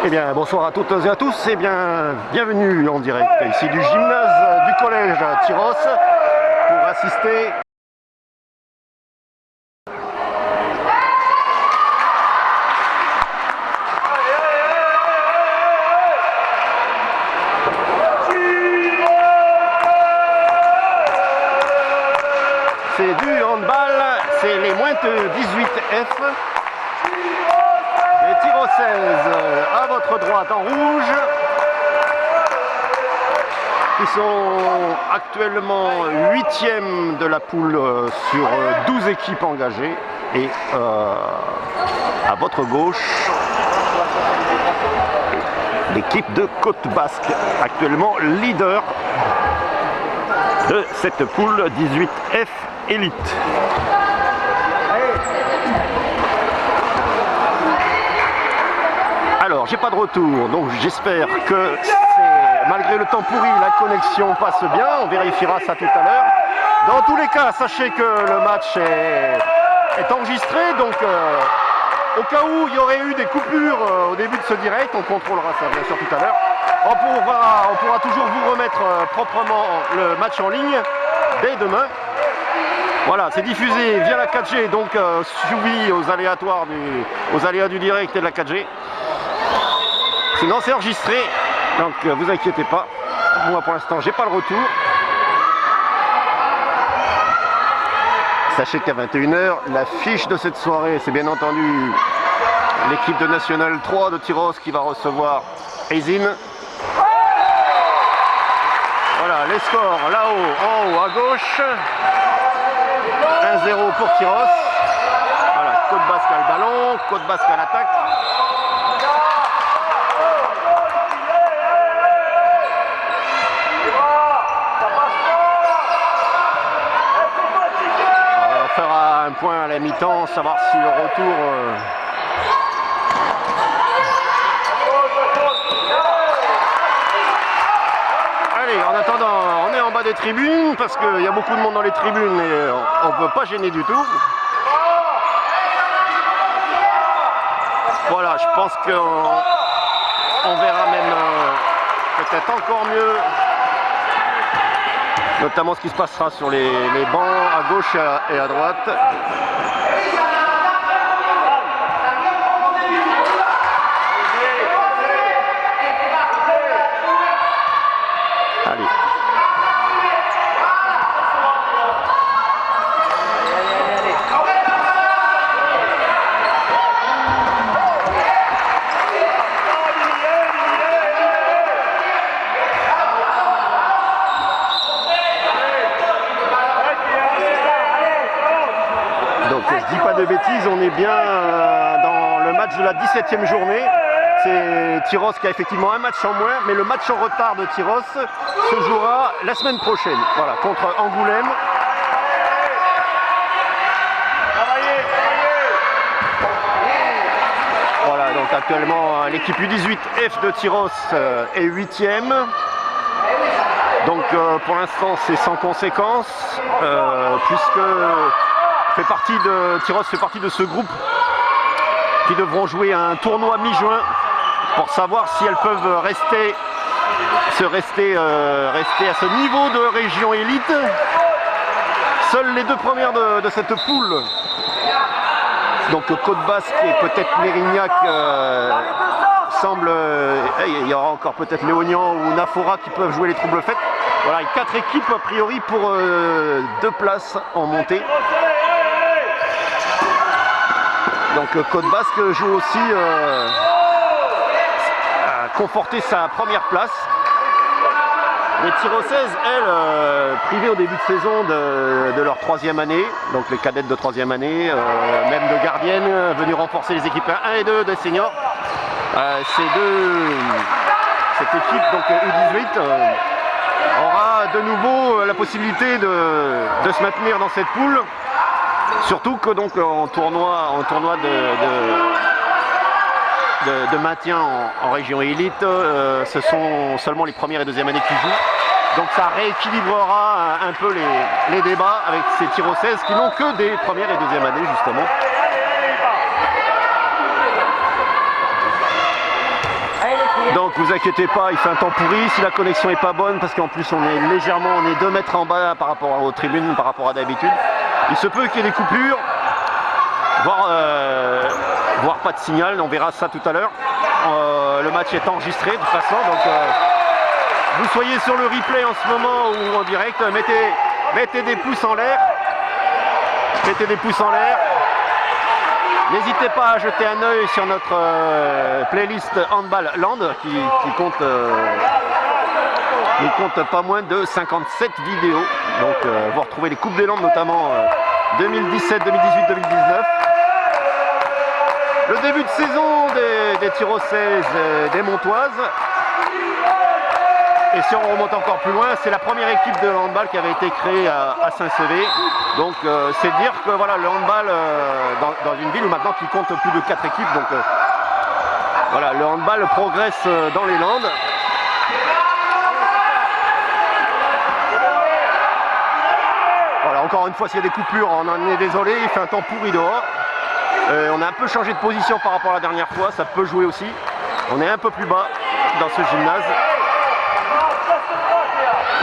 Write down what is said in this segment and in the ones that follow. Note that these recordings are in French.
Eh bien, bonsoir à toutes et à tous et bienvenue en direct ici du gymnase du collège Tyros pour assister c'est du handball, c'est les moins de 18F. Les Tyrosaises à votre droite en rouge, qui sont actuellement 8e de la poule sur 12 équipes engagées. Et à votre gauche, l'équipe de Côte-Basque, actuellement leader de cette poule 18F Elite. Alors, j'ai pas de retour, donc j'espère que malgré le temps pourri, la connexion passe bien. On vérifiera ça tout à l'heure. Dans tous les cas, sachez que le match est enregistré, donc au cas où il y aurait eu des coupures au début de ce direct, on contrôlera ça bien sûr tout à l'heure. On pourra toujours vous remettre proprement le match en ligne dès demain. Voilà, c'est diffusé via la 4G, donc suivi aux aléas du direct et de la 4G. Sinon c'est enregistré, donc vous inquiétez pas. Moi pour l'instant j'ai pas le retour. Sachez qu'à 21h, la fiche de cette soirée, c'est bien entendu l'équipe de National 3 de Tyros qui va recevoir Aisin. Voilà les scores là-haut, en haut à gauche. 1-0 pour Tyros. Voilà, Côte-Basque a le ballon, Côte-Basque à l'attaque. On fera un point à la mi-temps, savoir si le retour... Allez, en attendant, on est en bas des tribunes parce qu'il y a beaucoup de monde dans les tribunes et on ne peut pas gêner du tout. Voilà, je pense qu'on verra même peut-être encore mieux, notamment ce qui se passera sur les bancs à gauche et à droite. Allez. Donc je dis pas de bêtises, on est bien dans le match de la 17e journée. C'est Tyros qui a effectivement un match en moins, mais le match en retard de Tyros se jouera la semaine prochaine, voilà, contre Angoulême. Voilà, donc actuellement l'équipe U18F de Tyros est 8e. Donc pour l'instant c'est sans conséquence, puisque Tyros fait partie de ce groupe qui devront jouer un tournoi mi-juin pour savoir si elles peuvent rester à ce niveau de région élite. Seules les deux premières de cette poule, donc Côte-Basque et peut-être Mérignac, il y aura encore peut-être Léognan ou Nafora qui peuvent jouer les troubles fêtes. Voilà, 4 équipes a priori pour 2 places en montée. Donc Côte-Basque joue aussi à conforter sa première place. Les Tyrosaises, elles, privées au début de saison de leur 3e année, donc les cadettes de 3e année, même de gardiennes, venues renforcer les équipes 1 et 2 des seniors. Cette équipe, donc U18, aura de nouveau la possibilité de se maintenir dans cette poule. Surtout que donc en tournoi de maintien en région élite, ce sont seulement les premières et deuxièmes années qui jouent. Donc ça rééquilibrera un peu les débats avec ces Tyrosaises qui n'ont que des premières et deuxièmes années justement. Donc vous inquiétez pas, il fait un temps pourri si la connexion est pas bonne, parce qu'en plus on est 2 mètres en bas par rapport aux tribunes, par rapport à d'habitude. Il se peut qu'il y ait des coupures, voire pas de signal, on verra ça tout à l'heure. Le match est enregistré de toute façon, donc vous soyez sur le replay en ce moment ou en direct, mettez des pouces en l'air. Mettez des pouces en l'air. N'hésitez pas à jeter un œil sur notre playlist Handball Land qui compte pas moins de 57 vidéos. Donc vous retrouvez les Coupes des Landes notamment 2017, 2018, 2019. Le début de saison des Tirocaises des Montoises. Et si on remonte encore plus loin, c'est la première équipe de handball qui avait été créée à Saint-Sevé. Donc c'est dire que voilà, le handball dans une ville où maintenant qui compte plus de 4 équipes. Donc voilà, le handball progresse dans les Landes. Voilà, encore une fois, s'il y a des coupures, on en est désolé, il fait un temps pourri dehors. On a un peu changé de position par rapport à la dernière fois, ça peut jouer aussi. On est un peu plus bas dans ce gymnase.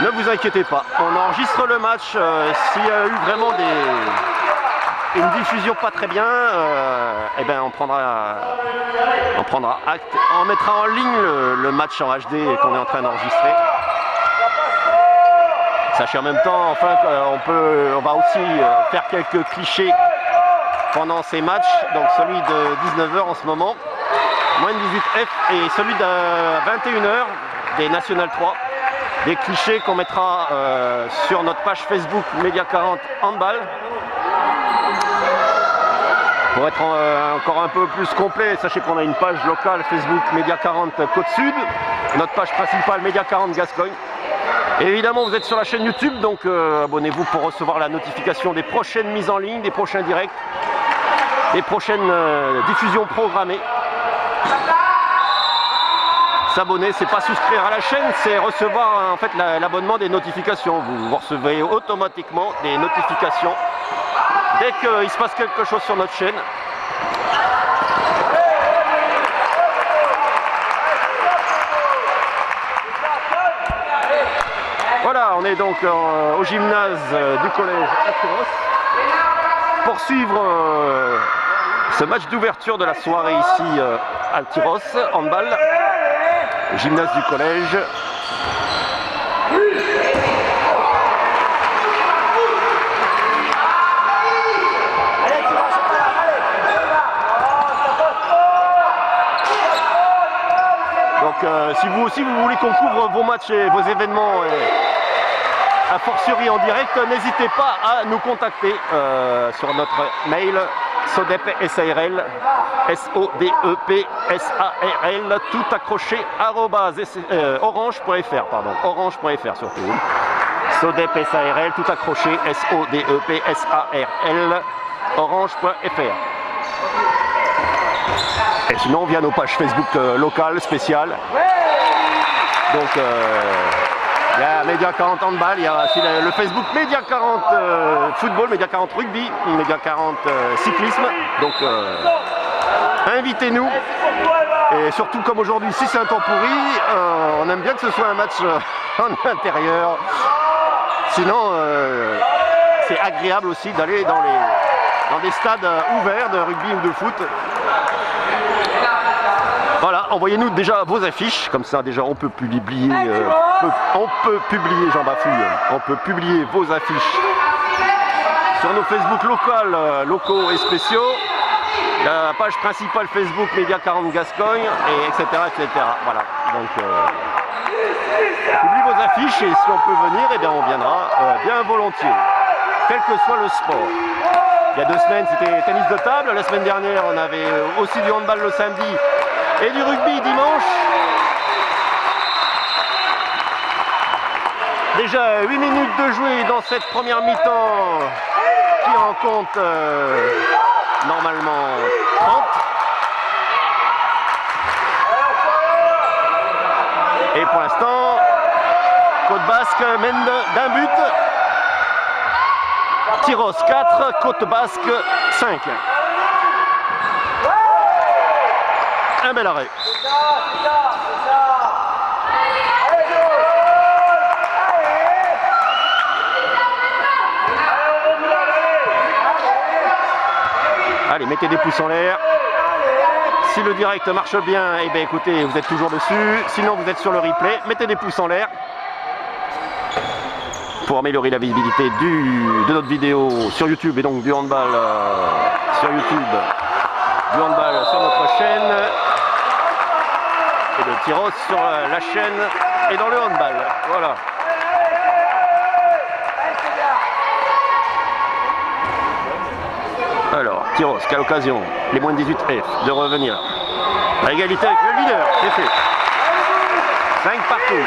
Ne vous inquiétez pas, on enregistre le match. S'il y a eu vraiment une diffusion pas très bien, eh ben on prendra acte. On mettra en ligne le match en HD qu'on est en train d'enregistrer. Sachez en même temps, enfin, on va aussi faire quelques clichés pendant ces matchs. Donc celui de 19 h en ce moment, moins de 18F, et celui de 21 h des National 3. Des clichés qu'on mettra sur notre page Facebook Média 40 Handball. Pour être encore un peu plus complet, sachez qu'on a une page locale Facebook Média 40 Côte Sud, notre page principale Média 40 Gascogne. Et évidemment, vous êtes sur la chaîne YouTube, donc abonnez-vous pour recevoir la notification des prochaines mises en ligne, des prochains directs, des prochaines diffusions programmées. S'abonner, c'est pas souscrire à la chaîne, c'est recevoir en fait l'abonnement des notifications. Vous recevez automatiquement des notifications dès qu'il se passe quelque chose sur notre chaîne. Voilà, on est donc au gymnase du collège à Tyros pour suivre ce match d'ouverture de la soirée ici à Tyros, handball. Gymnase du collège. Donc si vous aussi vous voulez qu'on couvre vos matchs et vos événements a fortiori en direct, n'hésitez pas à nous contacter sur notre mail SODEP SARL, SODEP-SARL, tout accroché, orange.fr, orange.fr surtout. SODEP SARL, tout accroché, SODEP-SARL, orange.fr. Et sinon, via nos pages Facebook locales, spéciales. Donc, il y a Média 40 Handball, il y a aussi le Facebook Média 40 Football, Média 40 Rugby, Média 40 Cyclisme. Donc invitez-nous. Et surtout comme aujourd'hui, si c'est un temps pourri, on aime bien que ce soit un match en intérieur. Sinon, c'est agréable aussi d'aller dans des stades ouverts de rugby ou de foot. Voilà, envoyez-nous déjà vos affiches, comme ça déjà on peut publier, Jean Bafouille, on peut publier vos affiches sur nos Facebook locaux et spéciaux, la page principale Facebook Média 40 Gascogne, et etc. Voilà, donc publiez vos affiches et si on peut venir, eh bien on viendra bien volontiers, quel que soit le sport. Il y a 2 semaines c'était tennis de table, la semaine dernière on avait aussi du handball le samedi, et du rugby dimanche. Déjà 8 minutes de jouer dans cette première mi-temps qui en compte normalement 30. Et pour l'instant, Côte Basque mène d'un but. Tyros 4, Côte Basque 5. Un bel arrêt. Allez, mettez des pouces en l'air. Si le direct marche bien, eh bien écoutez, vous êtes toujours dessus. Sinon, vous êtes sur le replay. Mettez des pouces en l'air pour améliorer la visibilité de notre vidéo sur YouTube et donc du handball sur YouTube, du handball sur notre chaîne et de Tyros sur la chaîne et dans le handball. Voilà. Alors, Tyros qui a l'occasion, les moins de 18F, de revenir à égalité avec le leader, c'est fait. 5 partout.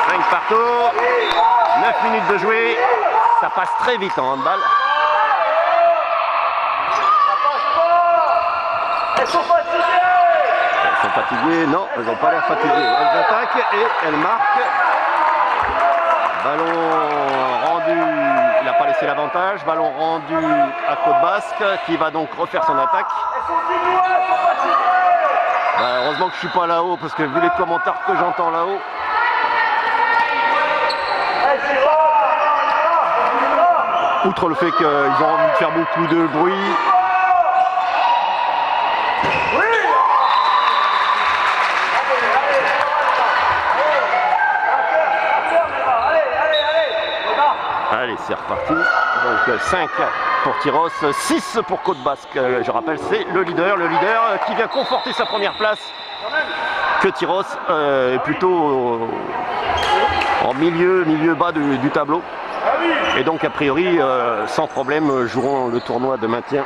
5 partout. 9 minutes de jouer. Ça passe très vite en handball. Elles sont fatiguées. Elles sont fatiguées, non, elles n'ont pas l'air fatiguées. Elles attaquent et elles marquent. Ballon rendu, il n'a pas laissé l'avantage. Ballon rendu à Côte Basque qui va donc refaire son attaque. Bah, heureusement que je ne suis pas là-haut parce que vu les commentaires que j'entends là-haut. Outre le fait qu'ils ont envie de faire beaucoup de bruit. Allez, c'est reparti. Donc 5 pour Tyros, 6 pour Côte Basque. Je rappelle, c'est le leader qui vient conforter sa première place. Que Tyros est plutôt en milieu bas du tableau. Et donc a priori, sans problème, joueront le tournoi de maintien.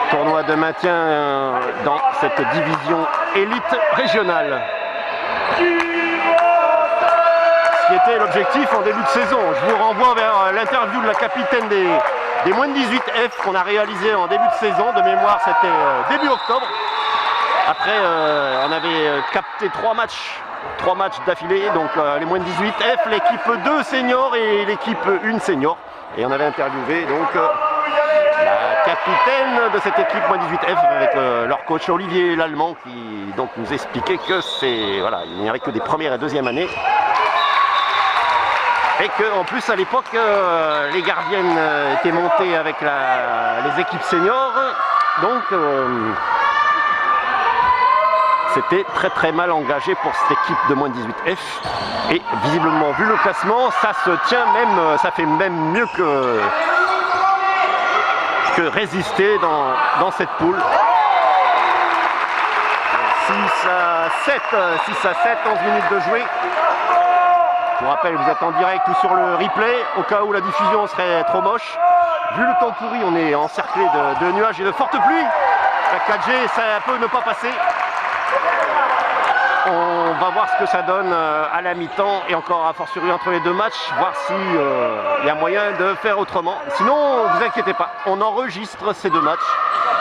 Tournoi de maintien dans cette division élite régionale. Ce qui était l'objectif en début de saison. Je vous renvoie vers l'interview de la capitaine des moins de 18F qu'on a réalisé en début de saison. De mémoire, c'était début octobre. Après, on avait capté 3 matchs d'affilée. Donc les moins de 18F, l'équipe 2 senior et l'équipe 1 senior. Et on avait interviewé donc la capitaine de cette équipe moins 18F avec leur coach Olivier Lallemand qui donc nous expliquait que c'est voilà, il n'y avait que des premières et deuxièmes années. Et qu'en plus à l'époque les gardiennes étaient montées avec les équipes seniors, donc c'était très mal engagé pour cette équipe de moins de 18F. Et visiblement vu le classement, ça se tient même, ça fait même mieux que résister dans cette poule. 6 à 7, 11 minutes de jouer. Je vous rappelle, vous êtes en direct ou sur le replay, au cas où la diffusion serait trop moche. Vu le temps pourri, on est encerclé de nuages et de fortes pluies. La 4G, ça peut ne pas passer. On va voir ce que ça donne à la mi-temps et encore a fortiori entre les deux matchs, voir s'il y a moyen de faire autrement. Sinon, vous inquiétez pas, on enregistre ces deux matchs.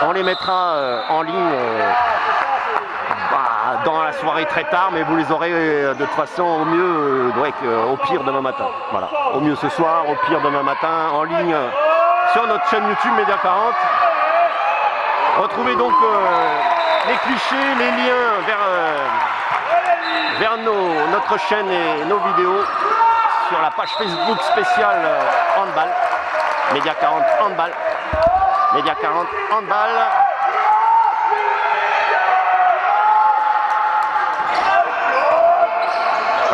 On les mettra en ligne dans la soirée très tard, mais vous les aurez de toute façon au mieux, au pire demain matin. Voilà, au mieux ce soir, au pire demain matin, en ligne sur notre chaîne YouTube Média 40. Retrouvez donc les clichés, les liens vers notre chaîne et nos vidéos sur la page Facebook spéciale handball, Média 40 handball, Média 40 handball.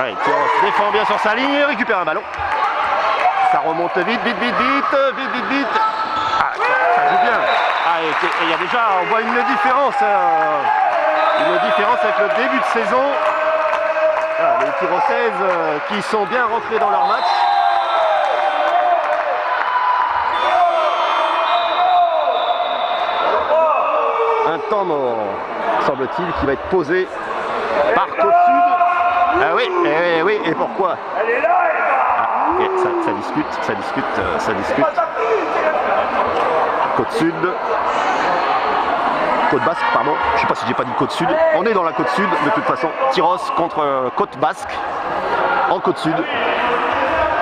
Allez, Tyros défend bien sur sa ligne et récupère un ballon. Ça remonte vite. Ah, ça joue bien. Ah, et il y a déjà, on voit une différence avec le début de saison. Voilà, les Tyrosaises qui sont bien rentrés dans leur match. Un temps mort, semble-t-il, qui va être posé par Côte Sud. Ah oui, et pourquoi? Ah, et ça discute. Côte Sud. Côte Basque, pardon. Je sais pas si j'ai pas dit Côte Sud. On est dans la Côte Sud, de toute façon. Tyros contre Côte Basque. En Côte Sud.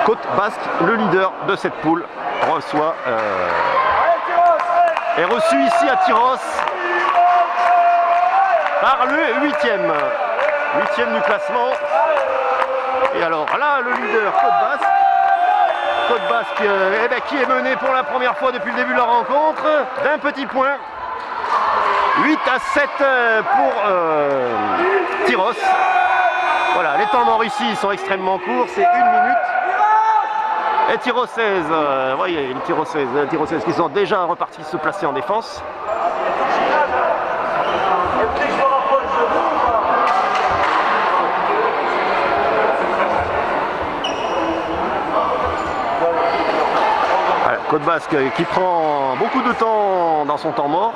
Côte Basque, le leader de cette poule, reçoit... est reçu ici à Tyros par le 8e. 8e du classement. Et alors là, le leader, Côte Basque qui est mené pour la première fois depuis le début de la rencontre, d'un petit point. 8 à 7 pour Tyros. Voilà, les temps morts ici sont extrêmement courts, c'est 1 minute. Et Tyros 16, voyez, les Tyros 16 qui sont déjà repartis se placer en défense. Voilà, Côte Basque qui prend beaucoup de temps dans son temps mort.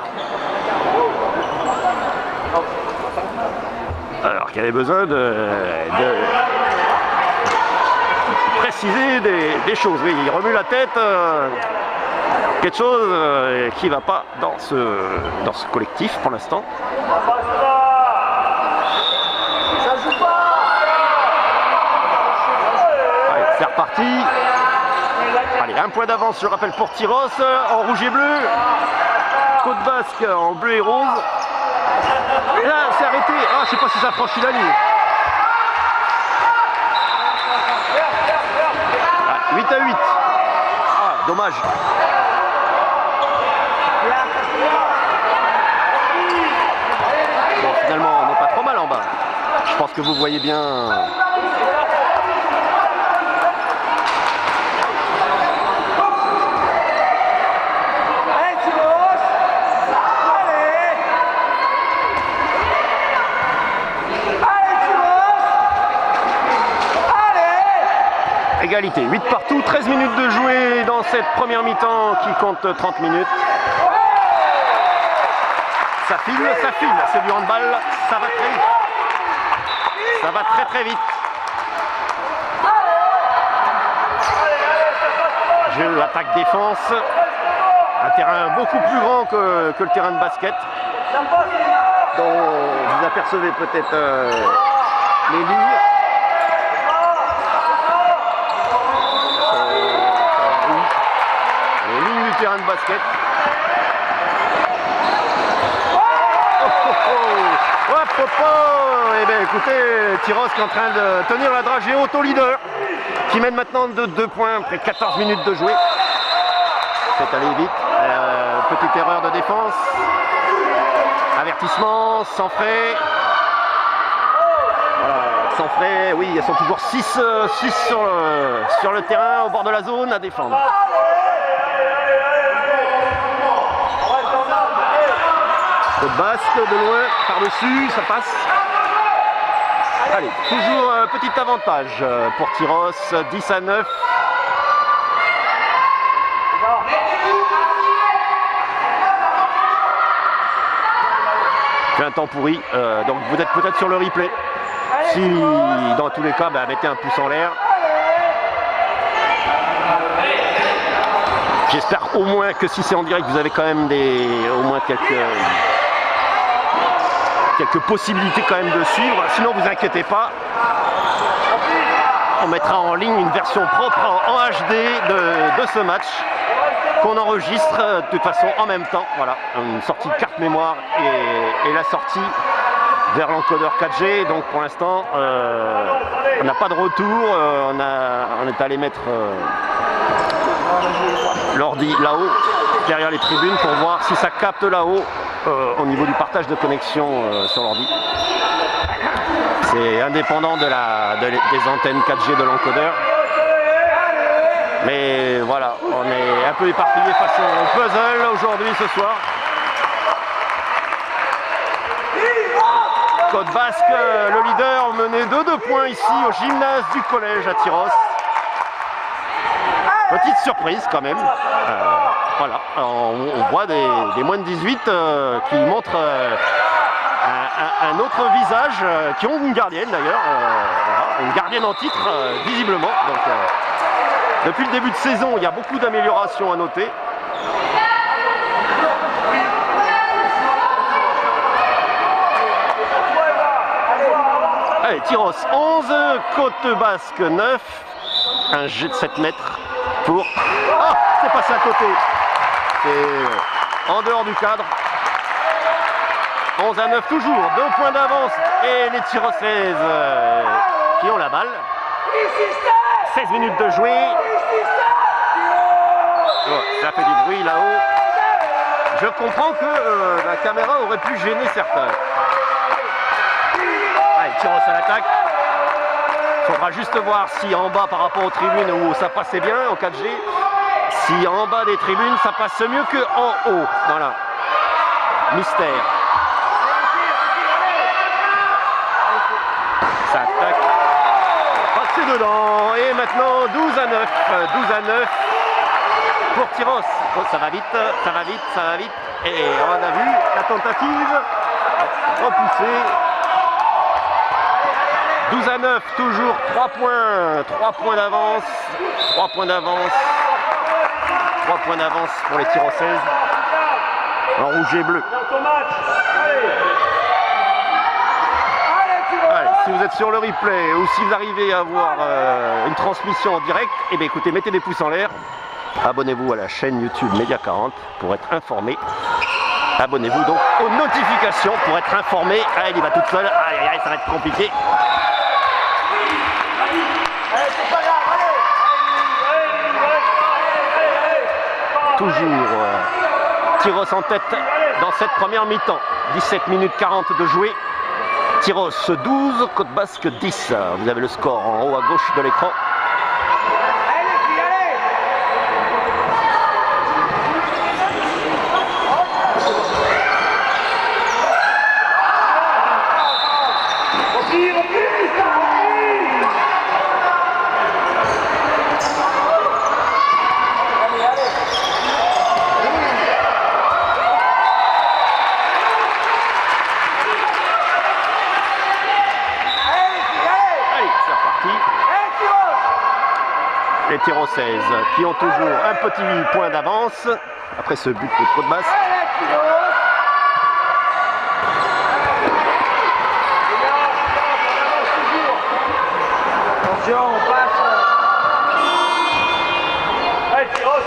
Alors qu'il y avait besoin de préciser des choses. Oui, il remue la tête. Quelque chose qui ne va pas dans ce collectif pour l'instant. Allez, c'est reparti. Allez, un point d'avance, je rappelle, pour Tyros en rouge et bleu. Côte Basque en bleu et rose. Et là, c'est arrêté. Ah, je ne sais pas si ça franchit la ligne. 8 à 8. Ah, dommage. Bon, finalement, on n'est pas trop mal en bas. Je pense que vous voyez bien. Égalité, 8 partout, 13 minutes de jouer dans cette première mi-temps qui compte 30 minutes. Ça file, c'est du handball, ça va très vite. Ça va très très vite. Jeu, attaque, défense. Un terrain beaucoup plus grand que le terrain de basket. Dont vous apercevez peut-être les lignes. Terrain de basket. Eh bien écoutez, Tyros qui est en train de tenir la dragée haute au leader, qui mène maintenant de 2 points après 14 minutes de jouer. C'est allé vite. Petite erreur de défense. Avertissement, sans frais. Voilà, sans frais, oui, elles sont toujours 6 sur le terrain, au bord de la zone, à défendre. Côte Basque de loin, par-dessus, ça passe. Allez, toujours un petit avantage pour Tyros, 10 à 9. C'est un temps pourri, donc vous êtes peut-être sur le replay. Si, dans tous les cas, mettez un pouce en l'air. J'espère au moins que si c'est en direct, vous avez quand même au moins quelques possibilités quand même de suivre. Sinon, vous inquiétez pas. On mettra en ligne une version propre en HD de ce match qu'on enregistre de toute façon en même temps. Voilà, une sortie de carte mémoire et la sortie vers l'encodeur 4G. Donc pour l'instant, on n'a pas de retour. On est allé mettre l'ordi là-haut, derrière les tribunes, pour voir si ça capte là-haut au niveau du partage de connexion sur l'ordi. C'est indépendant des antennes 4G de l'encodeur. Mais voilà, on est un peu éparpillé façon puzzle aujourd'hui ce soir. Côte Basque, le leader, mené de 2 points ici au gymnase du collège à Tyros. Petite surprise quand même. Voilà, on voit des moins de 18 qui montrent un autre visage, qui ont une gardienne d'ailleurs, voilà, une gardienne en titre visiblement. Donc, depuis le début de saison, il y a beaucoup d'améliorations à noter. Allez, Tyros 11, Côte Basque 9, un jet de 7 mètres pour... Ah, c'est passé à côté. C'est en dehors du cadre. 11 à 9 toujours, 2 points d'avance et les Tyrosaises qui ont la balle. 16 minutes de jouer. Oh, ça fait du bruit là-haut. je comprends que la caméra aurait pu gêner certains. Allez, Tyros à l'attaque. Il faudra juste voir si en bas par rapport aux tribunes où ça passait bien en 4G, si en bas des tribunes ça passe mieux qu'en haut. Voilà. Mystère. Ça attaque. Passé dedans. Et maintenant 12 à 9. 12 à 9 pour Tyros. Oh, ça va vite, ça va vite, ça va vite. Et on a vu la tentative repoussée. 12 à 9, toujours 3 points. 3 points d'avance. 3 points d'avance. 3 points d'avance pour les Tyrosaises. En rouge et bleu. Allez, si vous êtes sur le replay ou si vous arrivez à voir une transmission en direct, eh bien écoutez, mettez des pouces en l'air. Abonnez-vous à la chaîne YouTube Média 40 pour être informé. Abonnez-vous donc aux notifications pour être informé. Ah, il y va toute seule. Aïe, aïe, aïe, ça va être compliqué. Toujours Tyros en tête dans cette première mi-temps. 17 minutes 40 de jouer. Tyros 12, Côte Basque 10. Vous avez le score en haut à gauche de l'écran. Les Tyrosaises qui ont toujours un petit point d'avance après ce but de Côte Basque. Attention, on passe. Allez, Tyros,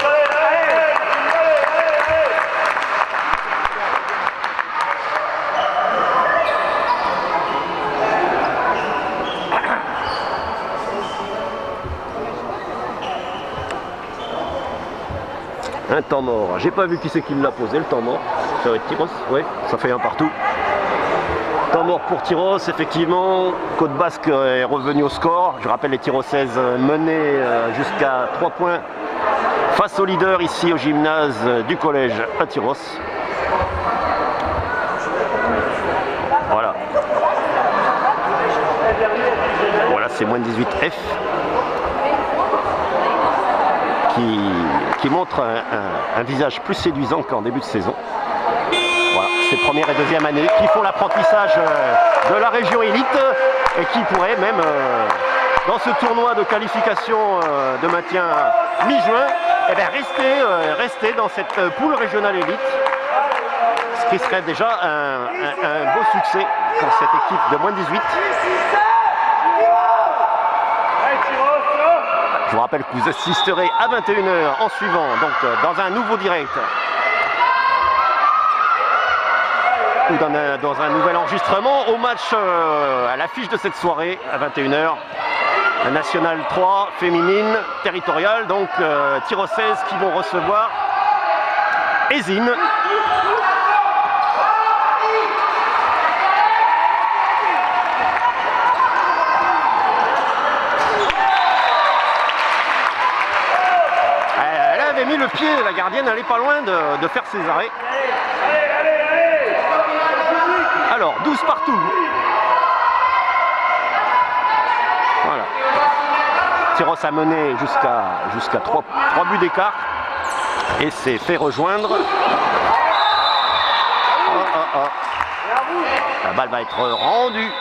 Un temps mort. J'ai pas vu qui c'est qui l'a posé, le temps mort. Ça va être Tyros, oui, ça fait un partout. Temps mort pour Tyros, effectivement. Côte Basque est revenu au score. Je rappelle les Tyrosaises menées jusqu'à 3 points face au leader ici au gymnase du collège à Tyros. Voilà. Voilà, c'est moins 18F. Qui montre un visage plus séduisant qu'en début de saison. Voilà, ces première et deuxième années qui font l'apprentissage de la région élite et qui pourraient même, dans ce tournoi de qualification de maintien mi-juin, eh bien rester dans cette poule régionale élite, ce qui serait déjà un beau succès pour cette équipe de moins 18. Je vous rappelle que vous assisterez à 21h en suivant, donc dans un nouveau direct ou dans un nouvel enregistrement au match à l'affiche de cette soirée à 21h. La Nationale 3 féminine territoriale, donc Tyrosaises qui vont recevoir Eysines. Mis le pied, la gardienne n'allait pas loin de faire ses arrêts. Alors 12 partout. Voilà. Tyros a mené jusqu'à 3 buts d'écart et s'est fait rejoindre. La balle va être rendue.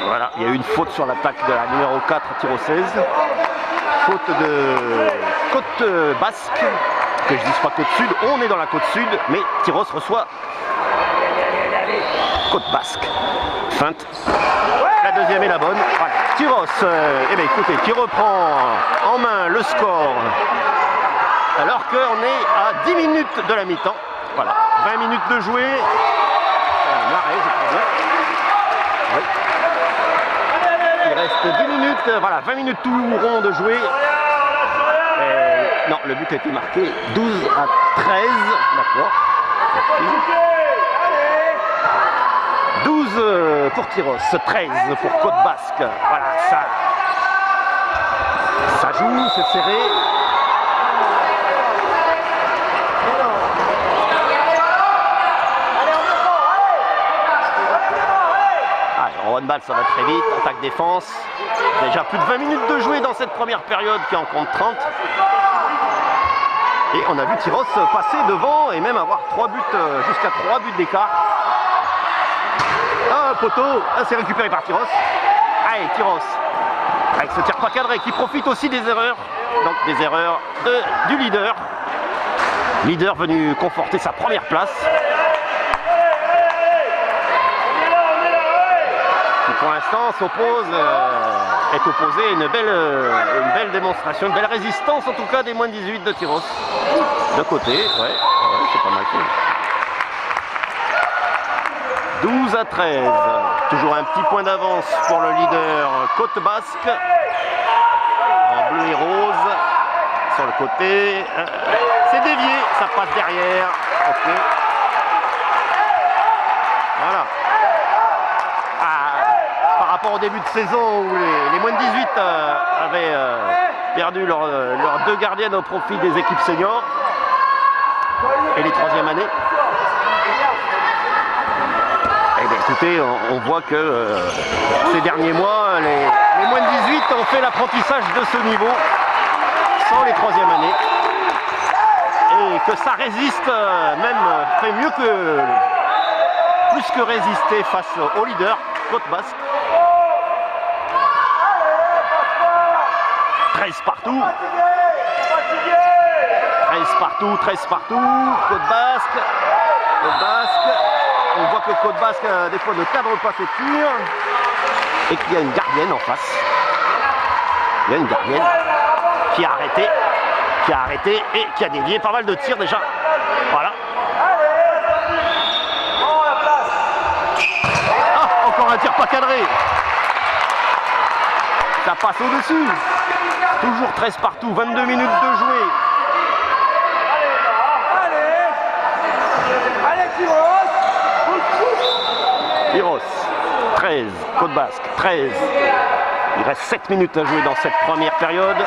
Voilà, il y a eu une faute sur l'attaque de la numéro 4 Tyrosaise. Faute de Côte Basque, que je dise pas Côte Sud, on est dans la Côte Sud, mais Tyros reçoit Côte Basque. Feinte. La deuxième est la bonne. Voilà. Tyros, eh bien, écoutez, qui reprend en main le score, alors qu'on est à 10 minutes de la mi-temps. Voilà, 20 minutes de jouer. L'arrêt, je crois bien. Oui. Il reste 10 minutes, voilà, 20 minutes tout rond de jouer. Non, le but a été marqué 12 à 13, d'accord. 12 pour Tyros, 13 pour Côte Basque. Voilà, ça joue, c'est serré. En handball, ça va très vite, attaque-défense. Déjà plus de 20 minutes de jouer dans cette première période qui en compte 30. Et on a vu Tyros passer devant et même avoir 3 buts, jusqu'à 3 buts d'écart. Ah, poteau, c'est récupéré par Tyros. Allez, Tyros, avec ce tir pas cadré qui profite aussi des erreurs. Donc des erreurs du leader. Leader venu conforter sa première place. Qui pour l'instant s'oppose, est opposé à une belle démonstration, une belle résistance en tout cas des moins de 18 de Tyros. De côté, ouais c'est pas mal fait. 12 à 13, toujours un petit point d'avance pour le leader Côte Basque. En bleu et rose, sur le côté. C'est dévié, ça passe derrière. Ok. Voilà. Par rapport au début de saison où les moins de 18 avaient perdu leurs 2 gardiennes au profit des équipes seniors et les 3e années. Eh bien écoutez, on voit que ces derniers mois, les moins de 18 ont fait l'apprentissage de ce niveau sans les 3e années. Et que ça résiste, même fait mieux que, plus que résister face au leader, Côte Basque. 13 partout. 13 partout. Côte Basque. On voit que Côte Basque, des fois, ne cadre pas ses tirs. Et qu'il y a une gardienne en face. Il y a une gardienne qui a arrêté et qui a dévié pas mal de tirs déjà. Voilà. Ah, encore un tir pas cadré. Ça passe au-dessus. Toujours 13 partout, 22 minutes de jouer. Allez, Tyros. Tyros, 13, Côte Basque, 13. Il reste 7 minutes à jouer dans cette première période.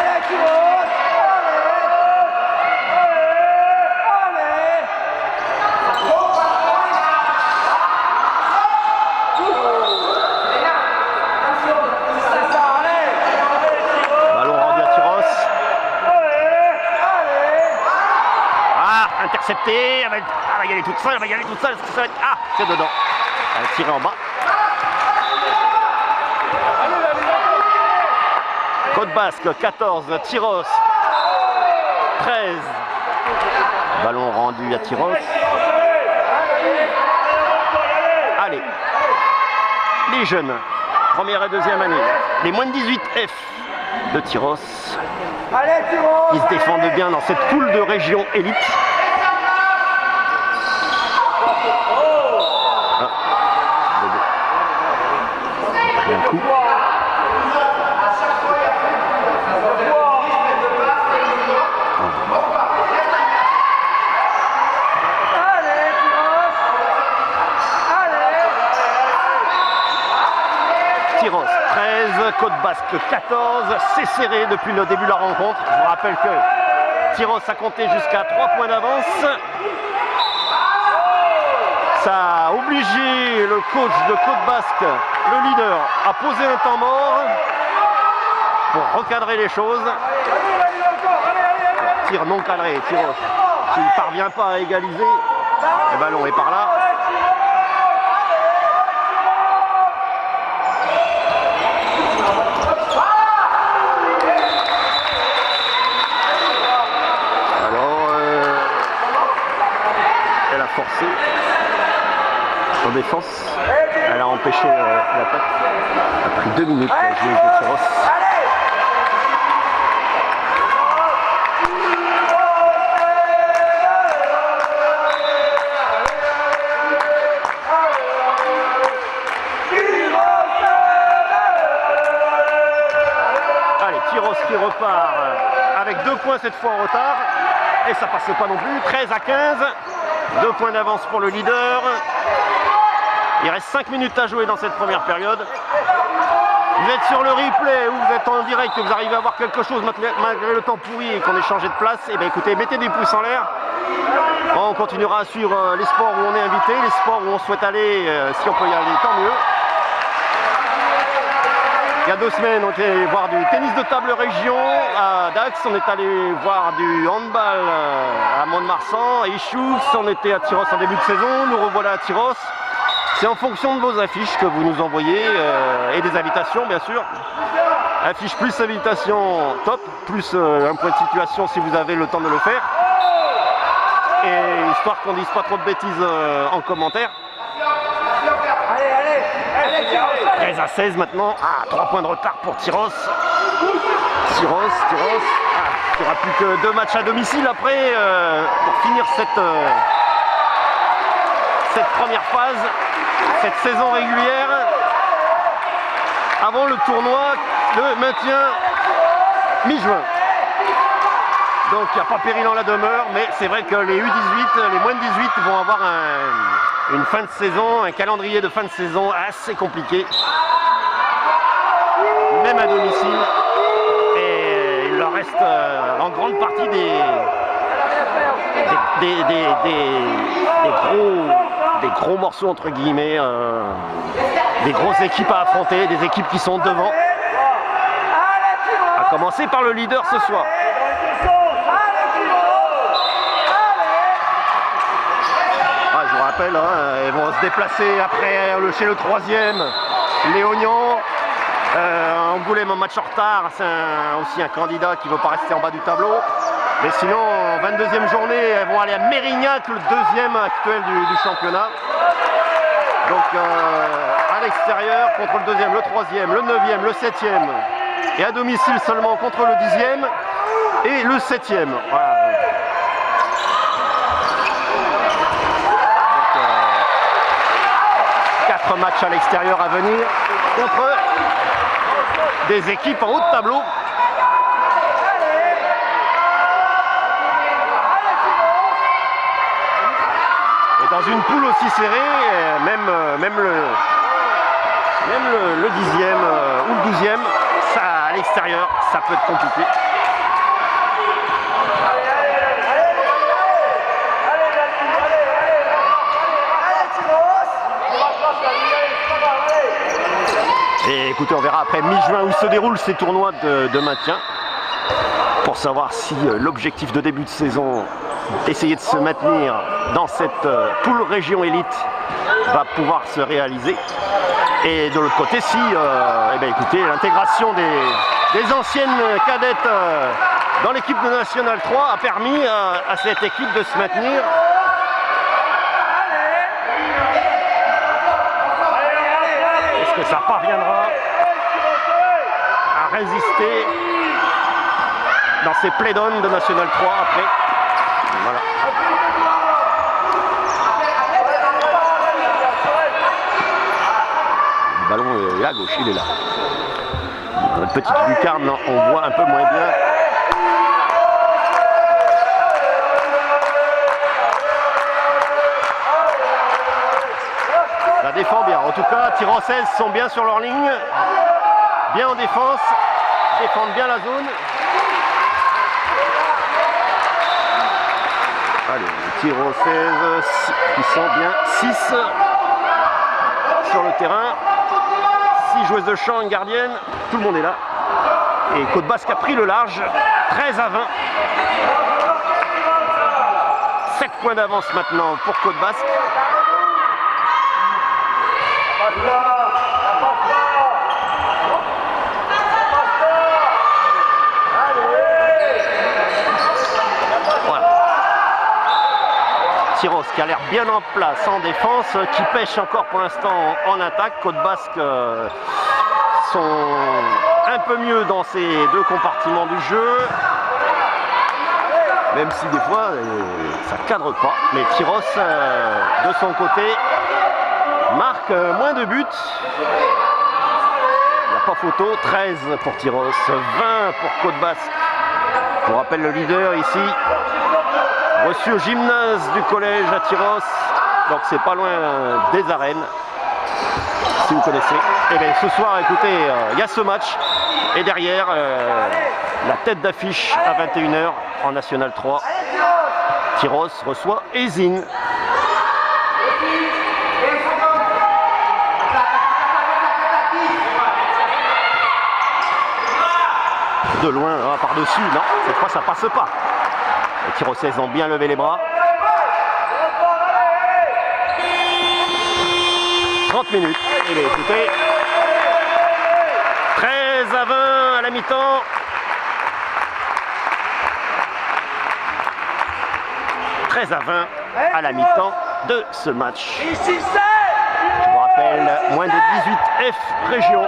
Intercepté, elle va y aller toute seule, Ah, c'est dedans. Elle a tiré en bas. Côte Basque, 14, Tyros, 13. Ballon rendu à Tyros. Allez, les jeunes, première et deuxième année, les moins de 18 F de Tyros, qui se défendent bien dans cette poule de région élite. Un coup. Tyros 13, Côte Basque 14, c'est serré depuis le début de la rencontre. Je vous rappelle que Tyros a compté jusqu'à 3 points d'avance. Ça a obligé le coach de Côte Basque, le leader, à poser un temps mort pour recadrer les choses. Tir non cadré, Tyros qui ne parvient pas à égaliser. Le ballon est par là. Alors, elle a forcé. En défense, elle a empêché l'attaque. Elle a pris 2 minutes la joueuse de Tyros. Allez, Tyros qui repart avec 2 points cette fois en retard. Et ça passe pas non plus. 13 à 15. 2 points d'avance pour le leader. Il reste 5 minutes à jouer dans cette première période. Vous êtes sur le replay ou vous êtes en direct et vous arrivez à voir quelque chose malgré le temps pourri et qu'on ait changé de place, et bien écoutez, mettez des pouces en l'air. On continuera à suivre les sports où on est invité, les sports où on souhaite aller, si on peut y aller, tant mieux. Il y a 2 semaines, on était voir du tennis de table région à Dax, on est allé voir du handball à Mont-de-Marsan, à Ichoux, on était à Tyrosse en début de saison, nous revoilà à Tyrosse. C'est en fonction de vos affiches que vous nous envoyez et des invitations bien sûr. Affiche plus invitation top, plus un point de situation si vous avez le temps de le faire. Et histoire qu'on dise pas trop de bêtises en commentaire. 13 à 16 maintenant. 3 points de retard pour Tyrosse. Tyrosse. Il n'y aura plus que 2 matchs à domicile après pour finir cette première phase, cette saison régulière, avant le tournoi de maintien mi-juin. Donc il n'y a pas péril en la demeure, mais c'est vrai que les U18, les moins de 18 vont avoir une fin de saison, un calendrier de fin de saison assez compliqué, même à domicile. Et il leur reste en grande partie des gros morceaux entre guillemets, des grosses équipes à affronter, des équipes qui sont devant. À commencer par le leader ce soir. Je vous rappelle, ils vont se déplacer après chez le 3e, Léognan. Angoulême en match en retard, c'est aussi un candidat qui ne veut pas rester en bas du tableau. Mais sinon, en 22e journée, elles vont aller à Mérignac, le 2e actuel du championnat. Donc à l'extérieur, contre le 2e, le 3e, le 9e, le 7e. Et à domicile seulement contre le 10e et le 7e. Voilà. Donc, 4 matchs à l'extérieur à venir contre des équipes en haut de tableau. Dans une poule aussi serrée, même le 10e ou le 12e, ça, à l'extérieur, ça peut être compliqué. Et écoutez, on verra après mi-juin où se déroulent ces tournois de maintien pour savoir si l'objectif de début de saison, essayer de se maintenir dans cette poule région élite, va pouvoir se réaliser. Et de l'autre côté, si écoutez, l'intégration des anciennes cadettes dans l'équipe de National 3 a permis à cette équipe de se maintenir. Est-ce que ça parviendra à résister dans ces play-downs de National 3 après? Voilà. Le ballon est à gauche, il est là. Dans notre petite lucarne, on voit un peu moins bien. Ça défend bien. En tout cas, Tyrossaises sont bien sur leur ligne, bien en défense, défendent bien la zone. Allez, les Tyrossaises qui sont bien 6 sur le terrain. 6 joueuses de champ, une gardienne, tout le monde est là. Et Côte Basque a pris le large, 13 à 20. 7 points d'avance maintenant pour Côte Basque. Tyrosse qui a l'air bien en place en défense, qui pêche encore pour l'instant en attaque. Côte Basque sont un peu mieux dans ces 2 compartiments du jeu, même si des fois ça ne cadre pas. Mais Tyrosse de son côté marque moins de buts. Il n'y a pas photo. 13 pour Tyrosse, 20 pour Côte Basque. On rappelle le leader ici, reçu au gymnase du collège à Tyrosse, donc c'est pas loin des arènes, si vous connaissez. Et bien ce soir, écoutez, il y a ce match, et derrière, la tête d'affiche à 21 h en National 3. Tyrosse reçoit Eysines. De loin, par-dessus, non, cette fois ça passe pas. Les Tyrossaises ont bien levé les bras. 30 minutes. Et bien, écoutez, 13-20 à la mi-temps. À la mi-temps de ce match. Je vous rappelle, moins de 18 F région.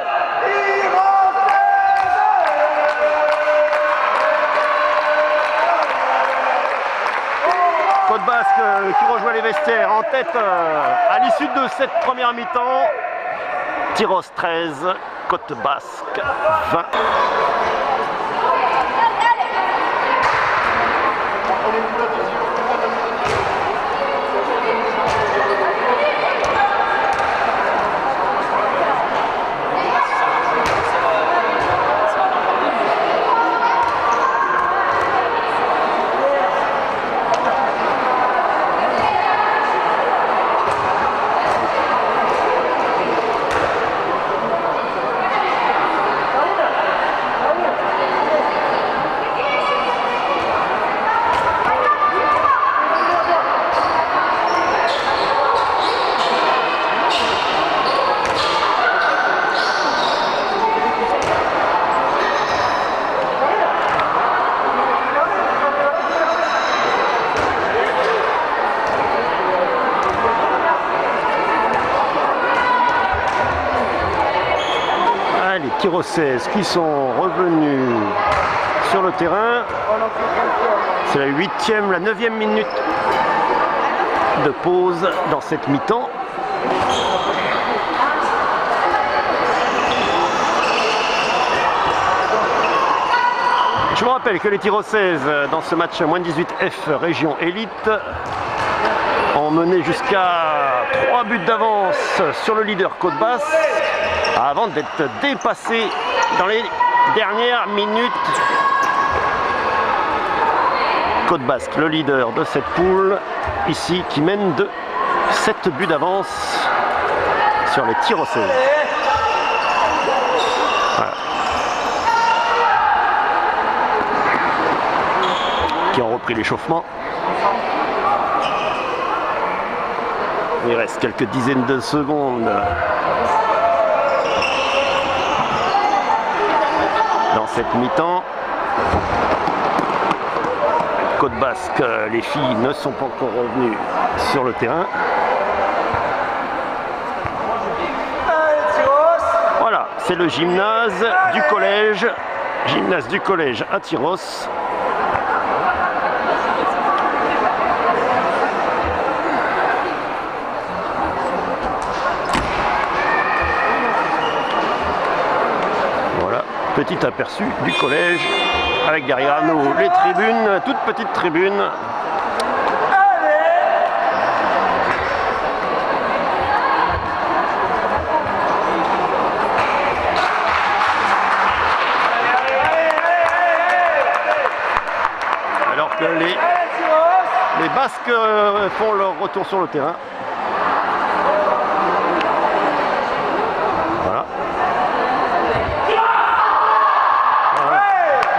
Côte Basque qui rejoint les vestiaires en tête à l'issue de cette première mi-temps. Tyrosse 13, Côte Basque 20. Tyrossaises qui sont revenus sur le terrain. C'est la 8e, la 9e minute de pause dans cette mi-temps. Je vous rappelle que les Tyrossaises dans ce match moins 18 F région élite ont mené jusqu'à 3 buts d'avance sur le leader Côte Basque, avant d'être dépassé dans les dernières minutes. Côte Basque, le leader de cette poule, ici, qui mène de 7 buts d'avance sur les Tyrossaises. Voilà. Qui ont repris l'échauffement. Il reste quelques dizaines de secondes dans cette mi-temps. Côte Basque, les filles ne sont pas encore revenues sur le terrain. Voilà, c'est le gymnase du collège à Tyrosse. Petit aperçu du collège avec derrière nous les tribunes, toutes petites tribunes. Alors que les Basques font leur retour sur le terrain.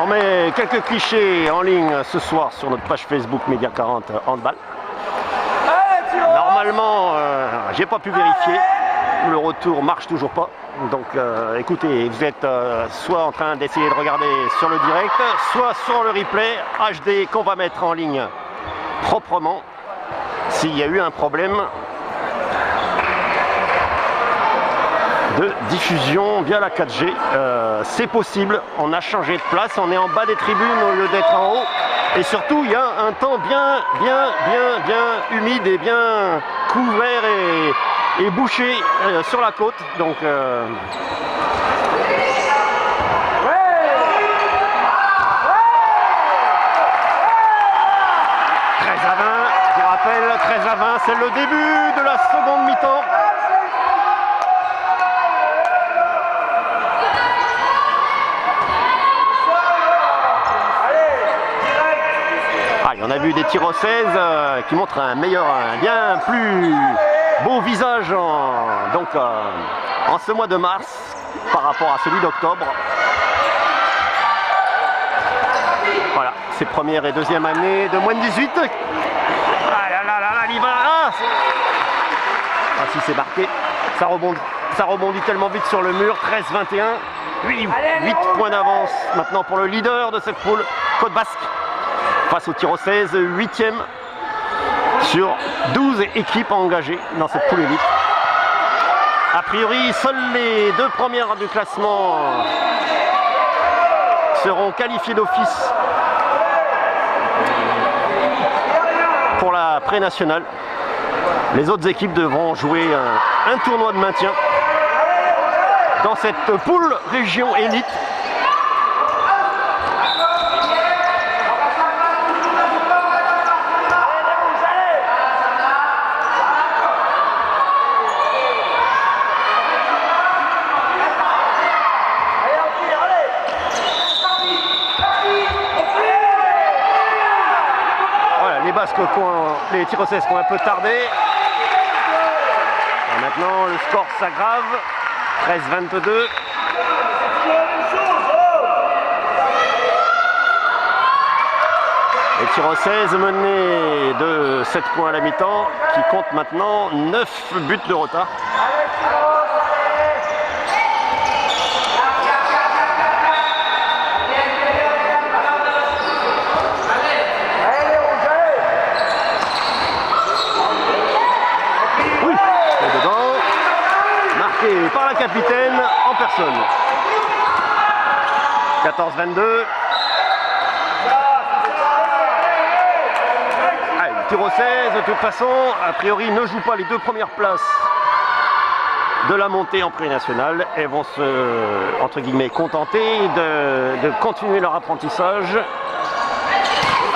On met quelques clichés en ligne ce soir sur notre page Facebook Média 40 Handball. Normalement, j'ai pas pu vérifier. Le retour marche toujours pas. Donc écoutez, vous êtes soit en train d'essayer de regarder sur le direct, soit sur le replay HD qu'on va mettre en ligne proprement. S'il y a eu un problème de diffusion via la 4G, c'est possible. On a changé de place, on est en bas des tribunes au lieu d'être en haut, et surtout il y a un temps bien humide et bien couvert et bouché sur la côte, donc à 20, c'est le début de la seconde mi-temps. On a vu des tirs au 16 qui montrent un bien plus beau visage en ce mois de mars par rapport à celui d'octobre. Voilà, c'est première et deuxième année de moins de 18. Ah là là là là, il va. Ah si, c'est marqué, ça rebondit tellement vite sur le mur. 13-21, 8 points d'avance maintenant pour le leader de cette poule, Côte Basque. Face au tir au 16, 8e sur 12 équipes engagées dans cette poule élite. A priori, seules les deux premières du classement seront qualifiées d'office pour la pré-nationale. Les autres équipes devront jouer un tournoi de maintien dans cette poule région élite. Les tirs au 16 qui ont un peu tardé. Et maintenant, le score s'aggrave. 13-22. Les tirs au 16 menés de 7 points à la mi-temps, qui compte maintenant 9 buts de retard. Par la capitaine en personne. 14-22. Allez, le tir au 16, de toute façon, a priori, ne joue pas les deux premières places de la montée en pré-nationale. Elles vont se, entre guillemets, contenter de continuer leur apprentissage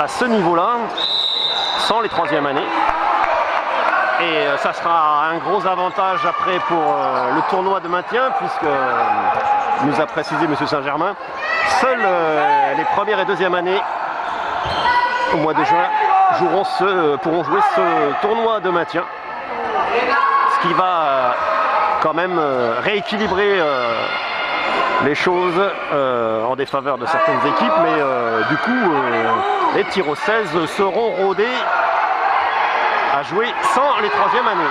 à ce niveau-là, sans les troisièmes années. Et ça sera un gros avantage après pour le tournoi de maintien, puisque nous a précisé M. Saint-Germain, seules les premières et deuxièmes années au mois de juin pourront jouer ce tournoi de maintien, ce qui va quand même rééquilibrer les choses en défaveur de certaines équipes, mais du coup les tirs au 16 seront rodés à jouer sans les troisièmes années.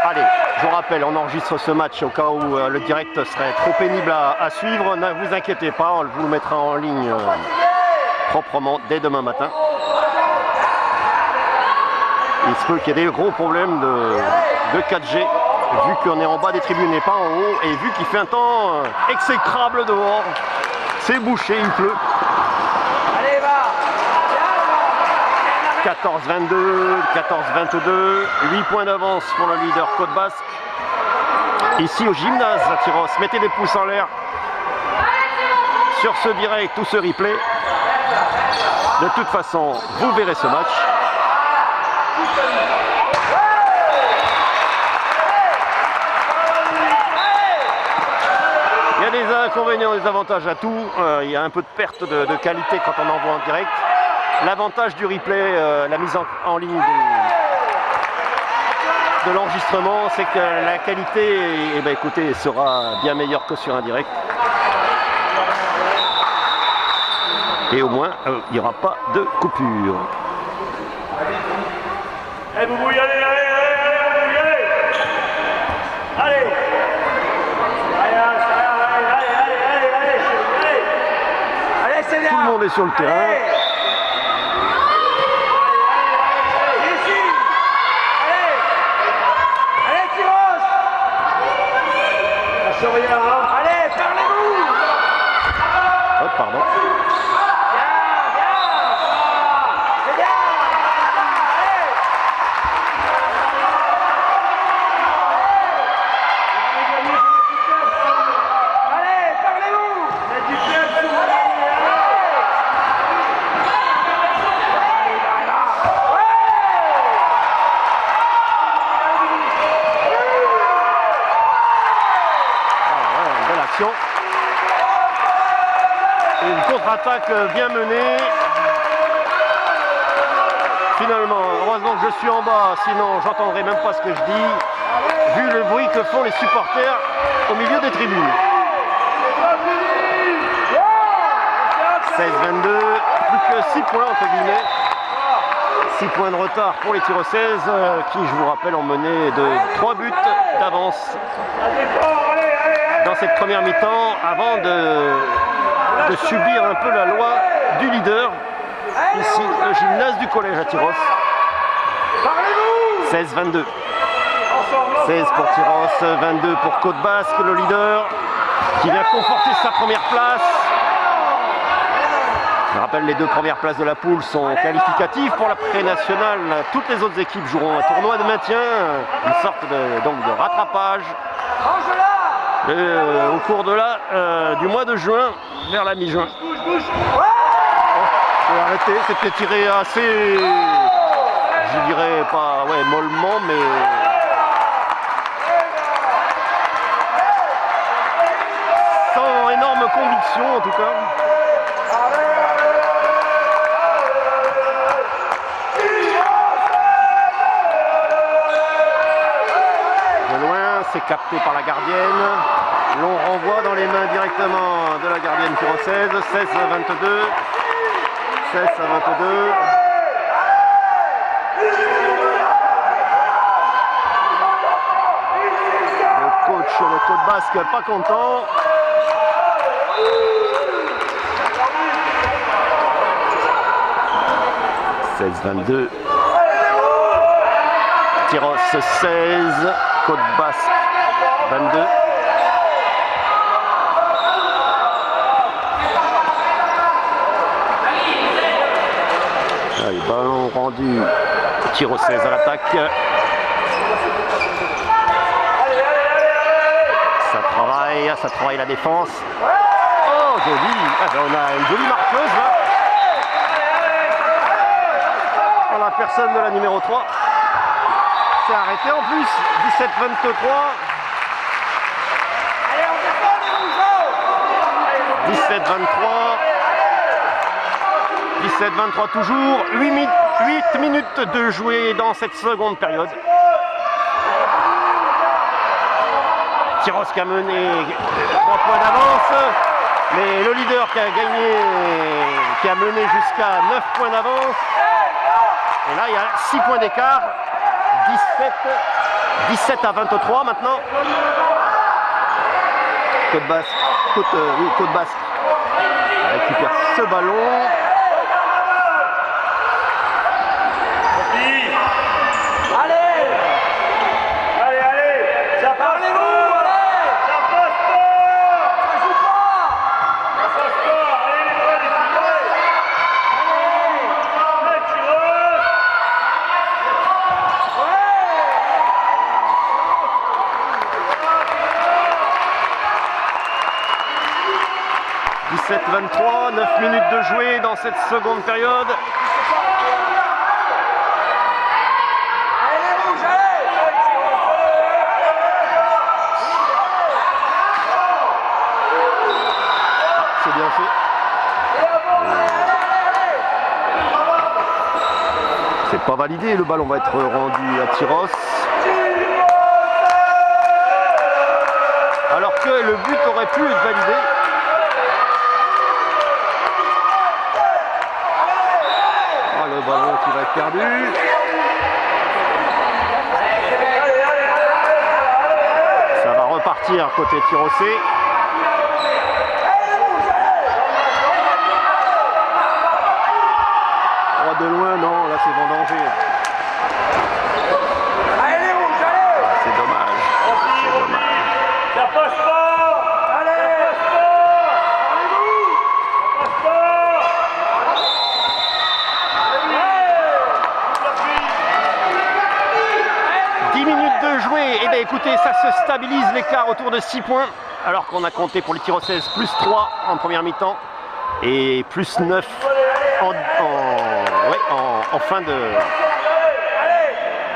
Allez, je vous rappelle, on enregistre ce match au cas où le direct serait trop pénible à suivre. Ne vous inquiétez pas, on vous le mettra en ligne proprement dès demain matin. Il se peut qu'il y ait des gros problèmes de 4G, vu qu'on est en bas des tribunes et pas en haut, et vu qu'il fait un temps exécrable dehors. C'est bouché, il pleut. 14-22, 14-22, 8 points d'avance pour le leader Côte Basque. Ici au gymnase à Tyros, mettez des pouces en l'air sur ce direct ou ce replay. De toute façon, vous verrez ce match. Il y a des inconvénients, des avantages à tout. Il y a un peu de perte de qualité quand on envoie en direct. L'avantage du replay, la mise en ligne de l'enregistrement, c'est que la qualité, écoutez, sera bien meilleure que sur un direct. Et au moins, il n'y aura pas de coupure. Allez, Boubou, y allez, allez. Allez, c'est bien. Tout le monde est sur le terrain. Allez, parlez-vous. Hop, pardon. C'est bien. Allez. transition. Une contre-attaque bien menée. Finalement, heureusement que je suis en bas, sinon j'entendrai même pas ce que je dis, vu le bruit que font les supporters au milieu des tribunes. 16-22, plus que 6 points entre guillemets. 6 points de retard pour les Tirocèses qui, je vous rappelle, ont mené de 3 buts d'avance dans cette première mi-temps avant de subir un peu la loi du leader. Ici, le gymnase du collège à Tyrosse. 16-22. 16 pour Tyrosse, 22 pour Côte Basque, le leader qui vient conforter sa première place. Je rappelle, les 2 premières places de la poule sont qualificatives pour la pré-nationale. Toutes les autres équipes joueront un tournoi de maintien, une sorte de rattrapage au cours du mois de juin vers la mi-juin. Arrêté, c'était tiré assez, je dirais pas mollement, mais sans énorme conviction en tout cas. De loin, c'est capté par la gardienne. L'on renvoie dans les mains directement de la gardienne tyrosaise. 16-22. 16-22. Le coach de Côte Basque pas content. « 16-22. Tyrosse 16, Côte Basque 22. Allez, ballon rendu, Tyrosse 16 à l'attaque. Ça travaille la défense. Oh, joli. Ah ben, on a une jolie marqueuse là. On a personne de la numéro 3. C'est arrêté en plus. 17-23. 17-23 toujours. 8 minutes de jouer dans cette seconde période. Tyrosse qui a mené 3 points d'avance. Mais le leader qui a gagné, qui a mené jusqu'à 9 points d'avance. Et là, il y a 6 points d'écart. 17 à 23 maintenant. Côte Basque. Côte Basque récupère ce ballon. « 17-23, 9 minutes de jouer dans cette seconde période. C'est bien fait. C'est pas validé, le ballon va être rendu à Tyrosse. Alors que le but aurait pu être validé. Le ballon qui va être perdu. Ça va repartir côté Tyrossais. Oh, de loin, non, là c'est vendangé. C'est dommage. C'est dommage. Ça passe pas. Allez, ça passe pas. Ça passe pas. 10 minutes de jouer. Et bien écoutez, ça se stabilise l'écart autour de 6 points. Alors qu'on a compté pour les Tyrossaises plus 3 en première mi-temps et plus 9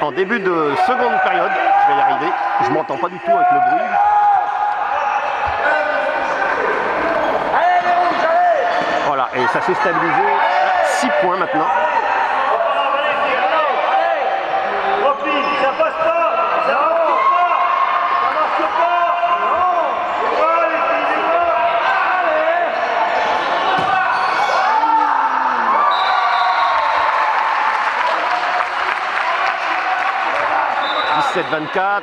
en début de seconde période. Je vais y arriver. Je m'entends pas du tout avec le bruit. et ça s'est stabilisé à 6 points maintenant. Repli, ça passe pas, ça marche pas. Allez, filez-moi. 17-24.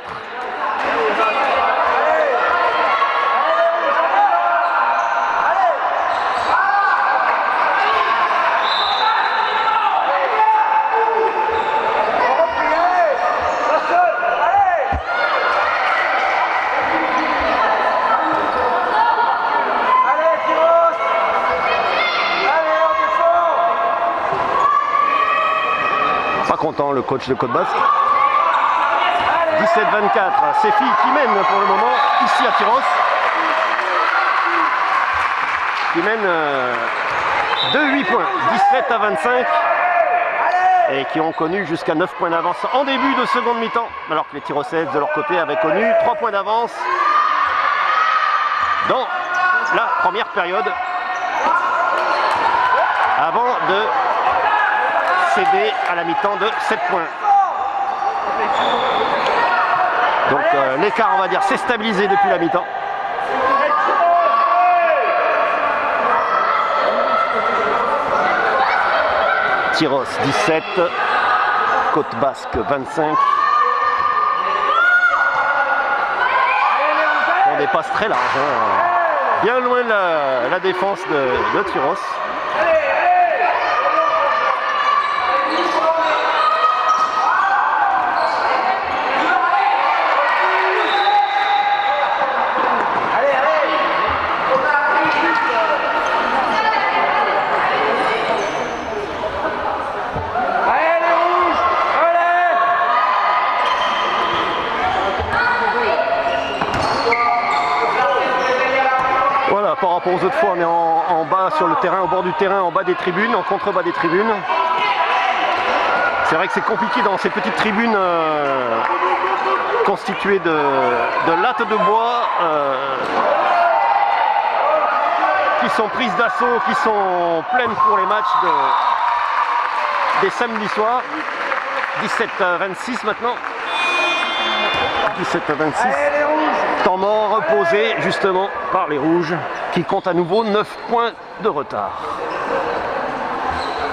Pas content le coach de Côte Basque. 17-24, c'est Filles qui mène pour le moment ici à Tyrosse. Qui mène de 8 points, 17-25. Et qui ont connu jusqu'à 9 points d'avance en début de seconde mi-temps. Alors que les Tyrossaises de leur côté avaient connu 3 points d'avance dans la première période. Avant de céder à la mi-temps de 7 points. Donc l'écart, on va dire, s'est stabilisé depuis la mi-temps. Tyrosse 17, Côte Basque 25. On dépasse très large, hein. Bien loin de la défense de Tyrosse. Par rapport aux autres fois, on est en bas sur le terrain, au bord du terrain, en bas des tribunes, en contrebas des tribunes. C'est vrai que c'est compliqué dans ces petites tribunes constituées de lattes de bois qui sont prises d'assaut, qui sont pleines pour les matchs des samedis soirs. 17-26 maintenant. 17-26. Temps mort reposé justement par les Rouges qui comptent à nouveau 9 points de retard.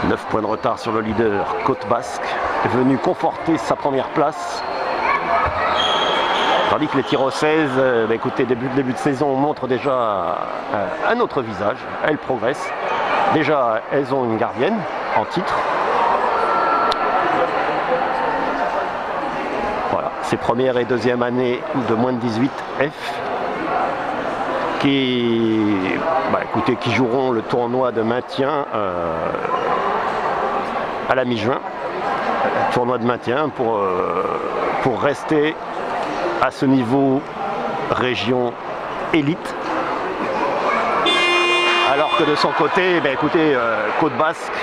9 points de retard sur le leader Côte Basque, venu conforter sa première place. Tandis que les Tyrossaises, écoutez, début de saison montrent déjà un autre visage. Elles progressent. Déjà, elles ont une gardienne en titre. Voilà, ces premières et deuxième années de moins de 18 F qui joueront le tournoi de maintien à la mi-juin. Tournoi de maintien pour rester à ce niveau région élite. Alors que de son côté, Côte Basque,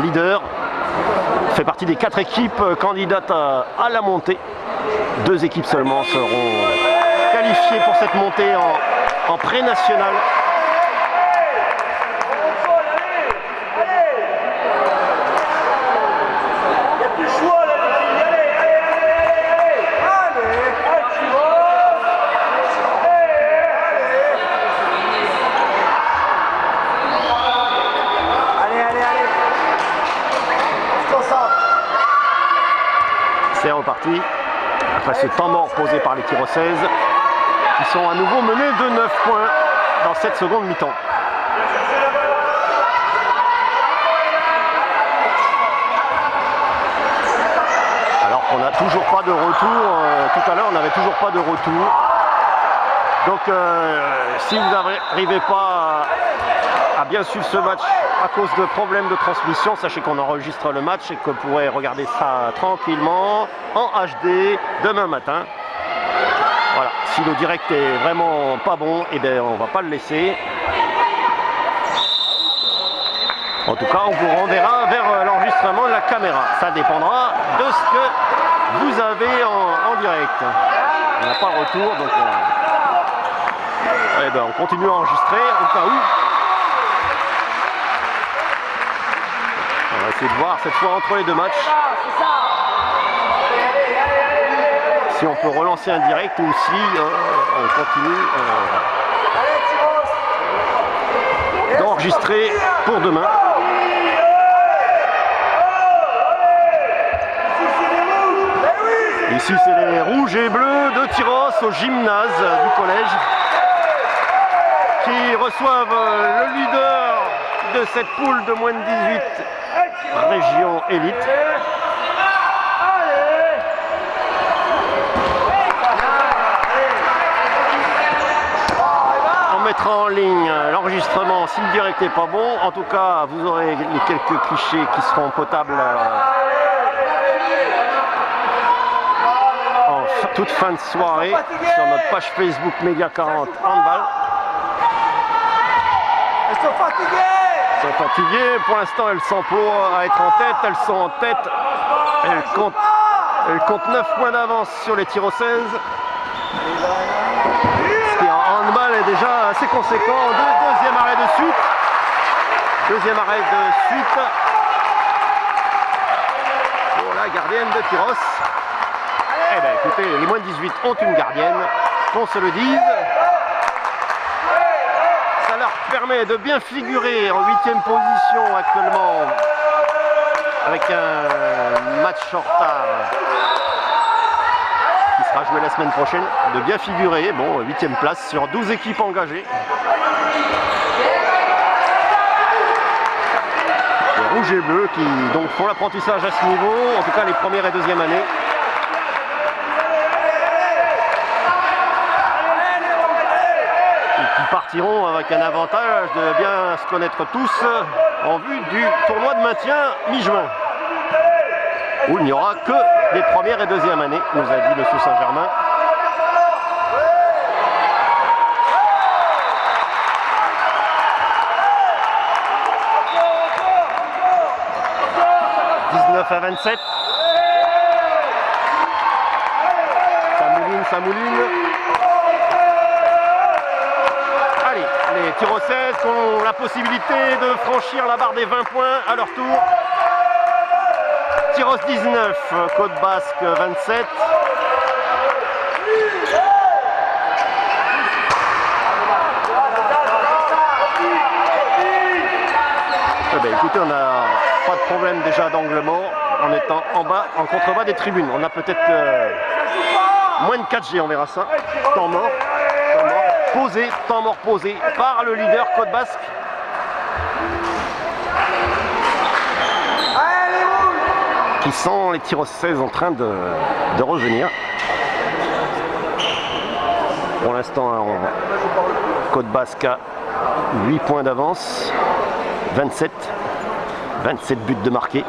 leader, fait partie des 4 équipes candidates à la montée. 2 équipes seulement seront qualifiées pour cette montée en pré-national. C'est reparti après ce temps mort posé par les Tyrossaises qui sont à nouveau menés de 9 points dans cette seconde mi-temps. Alors qu'on n'a toujours pas de retour, tout à l'heure on n'avait toujours pas de retour. Donc si vous n'arrivez pas à bien suivre ce match à cause de problèmes de transmission, sachez qu'on enregistre le match et que vous pourrez regarder ça tranquillement en HD demain matin. Voilà, si le direct est vraiment pas bon, on va pas le laisser. En tout cas, on vous renverra vers l'enregistrement de la caméra. Ça dépendra de ce que vous avez en direct. On n'a pas de retour, donc on continue à enregistrer au cas où. va essayer de voir cette fois entre les deux matchs si on peut relancer un direct ou si on continue d'enregistrer pour demain. Ici c'est les rouges et bleus de Tyrosse au gymnase du collège qui reçoivent le leader de cette poule de moins de 18 région élite. On mettra en ligne l'enregistrement si le direct n'est pas bon. En tout cas, vous aurez les quelques clichés qui seront potables en toute fin de soirée sur notre page Facebook Média 40 Handball. Elles sont fatiguées. Elles sont fatiguées, pour l'instant elles s'emploient à être en tête, elles sont en tête, elles comptent 9 points d'avance sur les Tyrossaises. Ce qui en handball est déjà assez conséquent. Deuxième arrêt de suite. Pour la gardienne de Tyrosse. Eh bien écoutez, les moins de 18 ont une gardienne, qu'on se le dise. Ça leur permet de bien figurer en 8e position actuellement avec un match en retard qui sera joué la semaine prochaine, de bien figurer, bon, 8e place sur 12 équipes engagées. Les rouges et bleus qui donc font l'apprentissage à ce niveau, en tout cas les premières et deuxièmes années. Qui partiront avec un avantage de bien se connaître tous en vue du tournoi de maintien mi-juin, où il n'y aura que des premières et deuxièmes années, nous a dit M. Saint-Germain. À 27. Ça mouline. Allez, les Tyrossaises qui ont la possibilité de franchir la barre des 20 points à leur tour. Tyrosse 19, Côte Basque 27. Eh bien, écoutez, on n'a pas de problème déjà d'angle mort en étant en bas, en contrebas des tribunes. On a peut-être moins de 4G, on verra ça. Temps mort posé par le leader Côte Basque. Qui sont les Tyrossaises en train de revenir. Pour l'instant, Côte Basque a 8 points d'avance, 27 buts de marqués.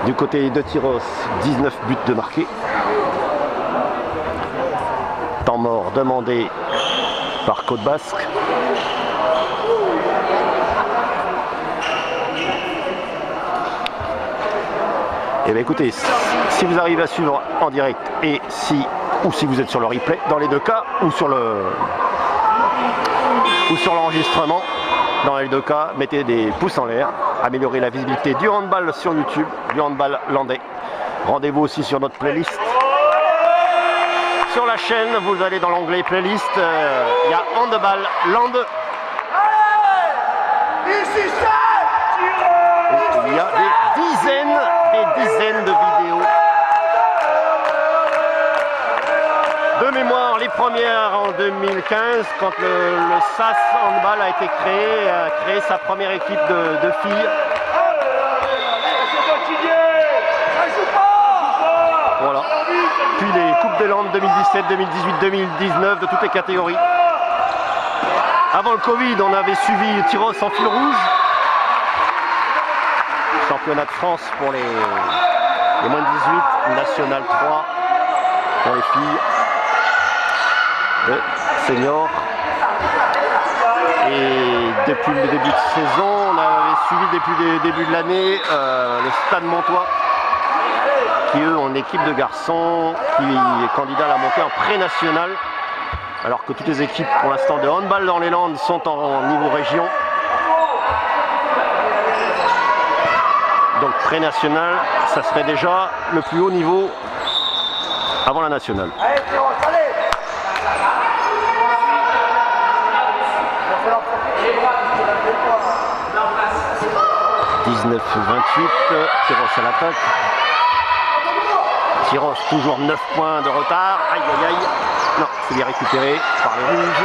Du côté de Tyrosse, 19 buts de marqués. Temps mort demandé par Côte Basque. Et bien écoutez, si vous arrivez à suivre en direct et si vous êtes sur le replay, dans les deux cas, ou sur l'enregistrement, dans les deux cas, mettez des pouces en l'air, améliorez la visibilité du handball sur YouTube, du handball landais. Rendez-vous aussi sur notre playlist. Sur la chaîne, vous allez dans l'onglet playlist, il y a handball land. Il y a des dizaines de vidéos. De mémoire, les premières en 2015, quand le SAS Handball a été créé sa première équipe de filles. Voilà. Puis les Coupes des Landes 2017, 2018, 2019 de toutes les catégories. Avant le Covid, on avait suivi Tyrosse en fil rouge. Championnat de France pour les moins de 18, National 3 pour les filles. Senior. Et depuis le début de saison, on avait suivi depuis le début de l'année le Stade Montois, qui eux ont une équipe de garçons qui est candidat à la montée en pré-national, alors que toutes les équipes pour l'instant de handball dans les Landes sont en niveau région. Donc pré-national, ça serait déjà le plus haut niveau avant la nationale. Allez, Tyros, allez. 19-28, Tyros à l'attaque. Tyros toujours 9 points de retard. Aïe aïe aïe. Non, c'est bien récupéré par les rouges.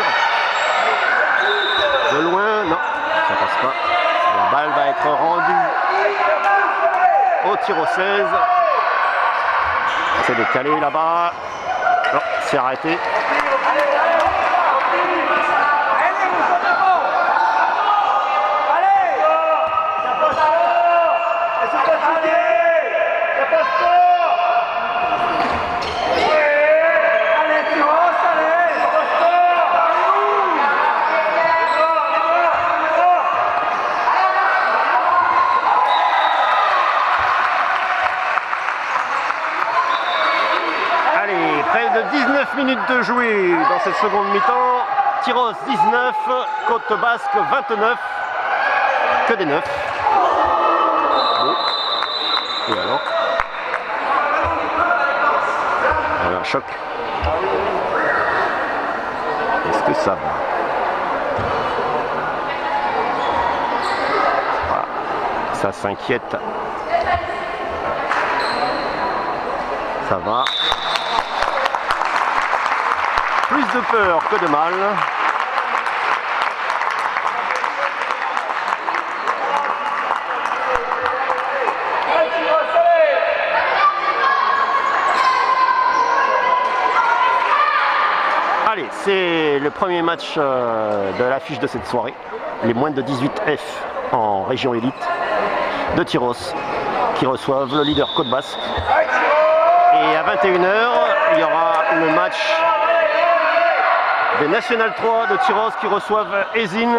De loin, non, ça passe pas. La balle va être rendue au Tyros 16. C'est décalé là-bas. Non, c'est arrêté. Près de 19 minutes de jouer dans cette seconde mi-temps. Tyros 19, Côte Basque 29. Que des 9. Bon. Et alors? Voilà, un choc. Est-ce que ça va? Voilà. Ça s'inquiète. Ça va. Plus de peur que de mal. Allez, c'est le premier match de l'affiche de cette soirée. Les moins de 18F en région élite de Tyros qui reçoivent le leader Côte Basque. Et à 21h, il y aura le match des National 3 de Tyros qui reçoivent Ezine.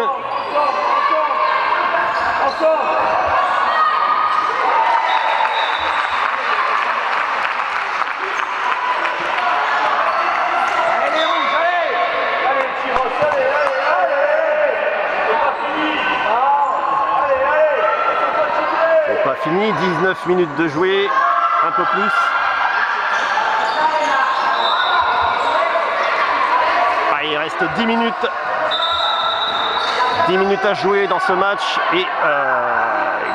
C'est pas fini, 19 minutes de jouer, un peu plus. Il reste 10 minutes. 10 minutes à jouer dans ce match et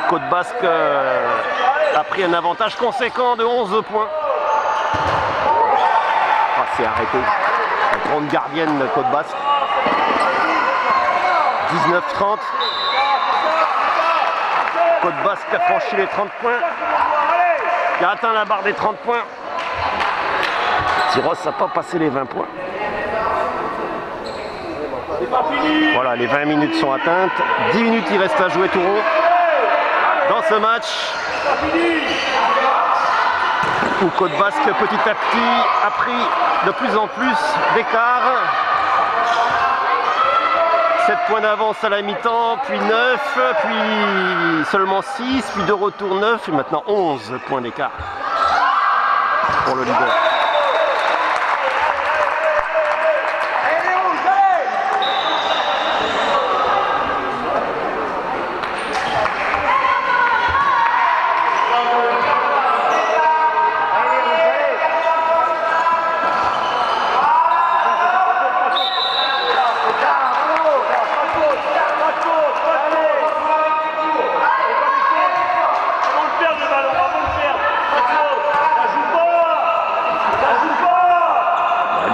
Côte Basque a pris un avantage conséquent de 11 points. Ah, c'est arrêté. La grande gardienne de Côte Basque. 19-30. Côte Basque a franchi les 30 points. Il a atteint la barre des 30 points. Tyros n'a pas passé les 20 points. Voilà, les 20 minutes sont atteintes. 10 minutes, il reste à jouer tout rond dans ce match où Côte Basque, petit à petit, a pris de plus en plus d'écart. 7 points d'avance à la mi-temps, puis 9, puis seulement 6, puis de retour 9, et maintenant 11 points d'écart pour le leader.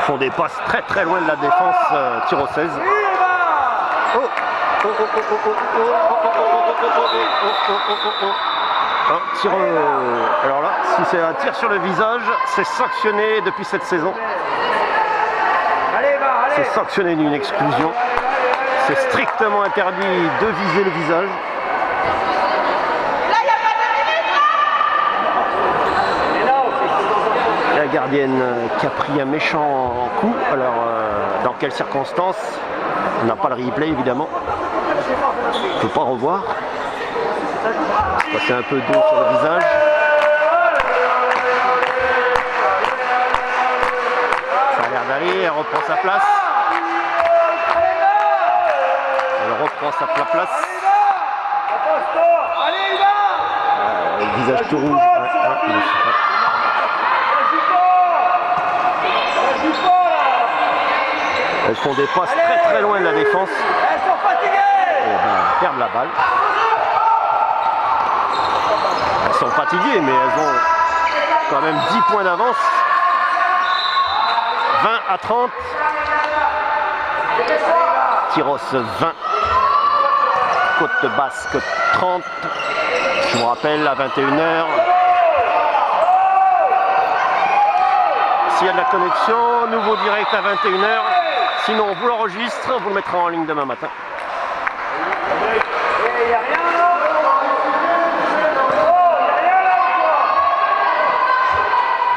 Font des passes très très loin de la défense Tyros 16. Alors là, si c'est un tir sur le visage, c'est sanctionné depuis cette saison. C'est sanctionné d'une exclusion. C'est strictement interdit de viser le visage. La gardienne qui a pris un méchant coup. Alors, dans quelles circonstances? On n'a pas le replay évidemment. On ne peut pas revoir. C'est un peu d'eau sur le visage. Ça a l'air d'aller. Elle reprend sa place. Elle reprend sa place. visage tout rouge. Elles font des passes très loin de la défense. Elles sont fatiguées. Et perdent la balle. Elles sont fatiguées, mais elles ont quand même 10 points d'avance. 20 à 30. Tyros 20. Côte Basque 30. Je vous rappelle à 21h. S'il y a de la connexion, nouveau direct à 21h. Sinon, on vous l'enregistre, on vous le mettra en ligne demain matin.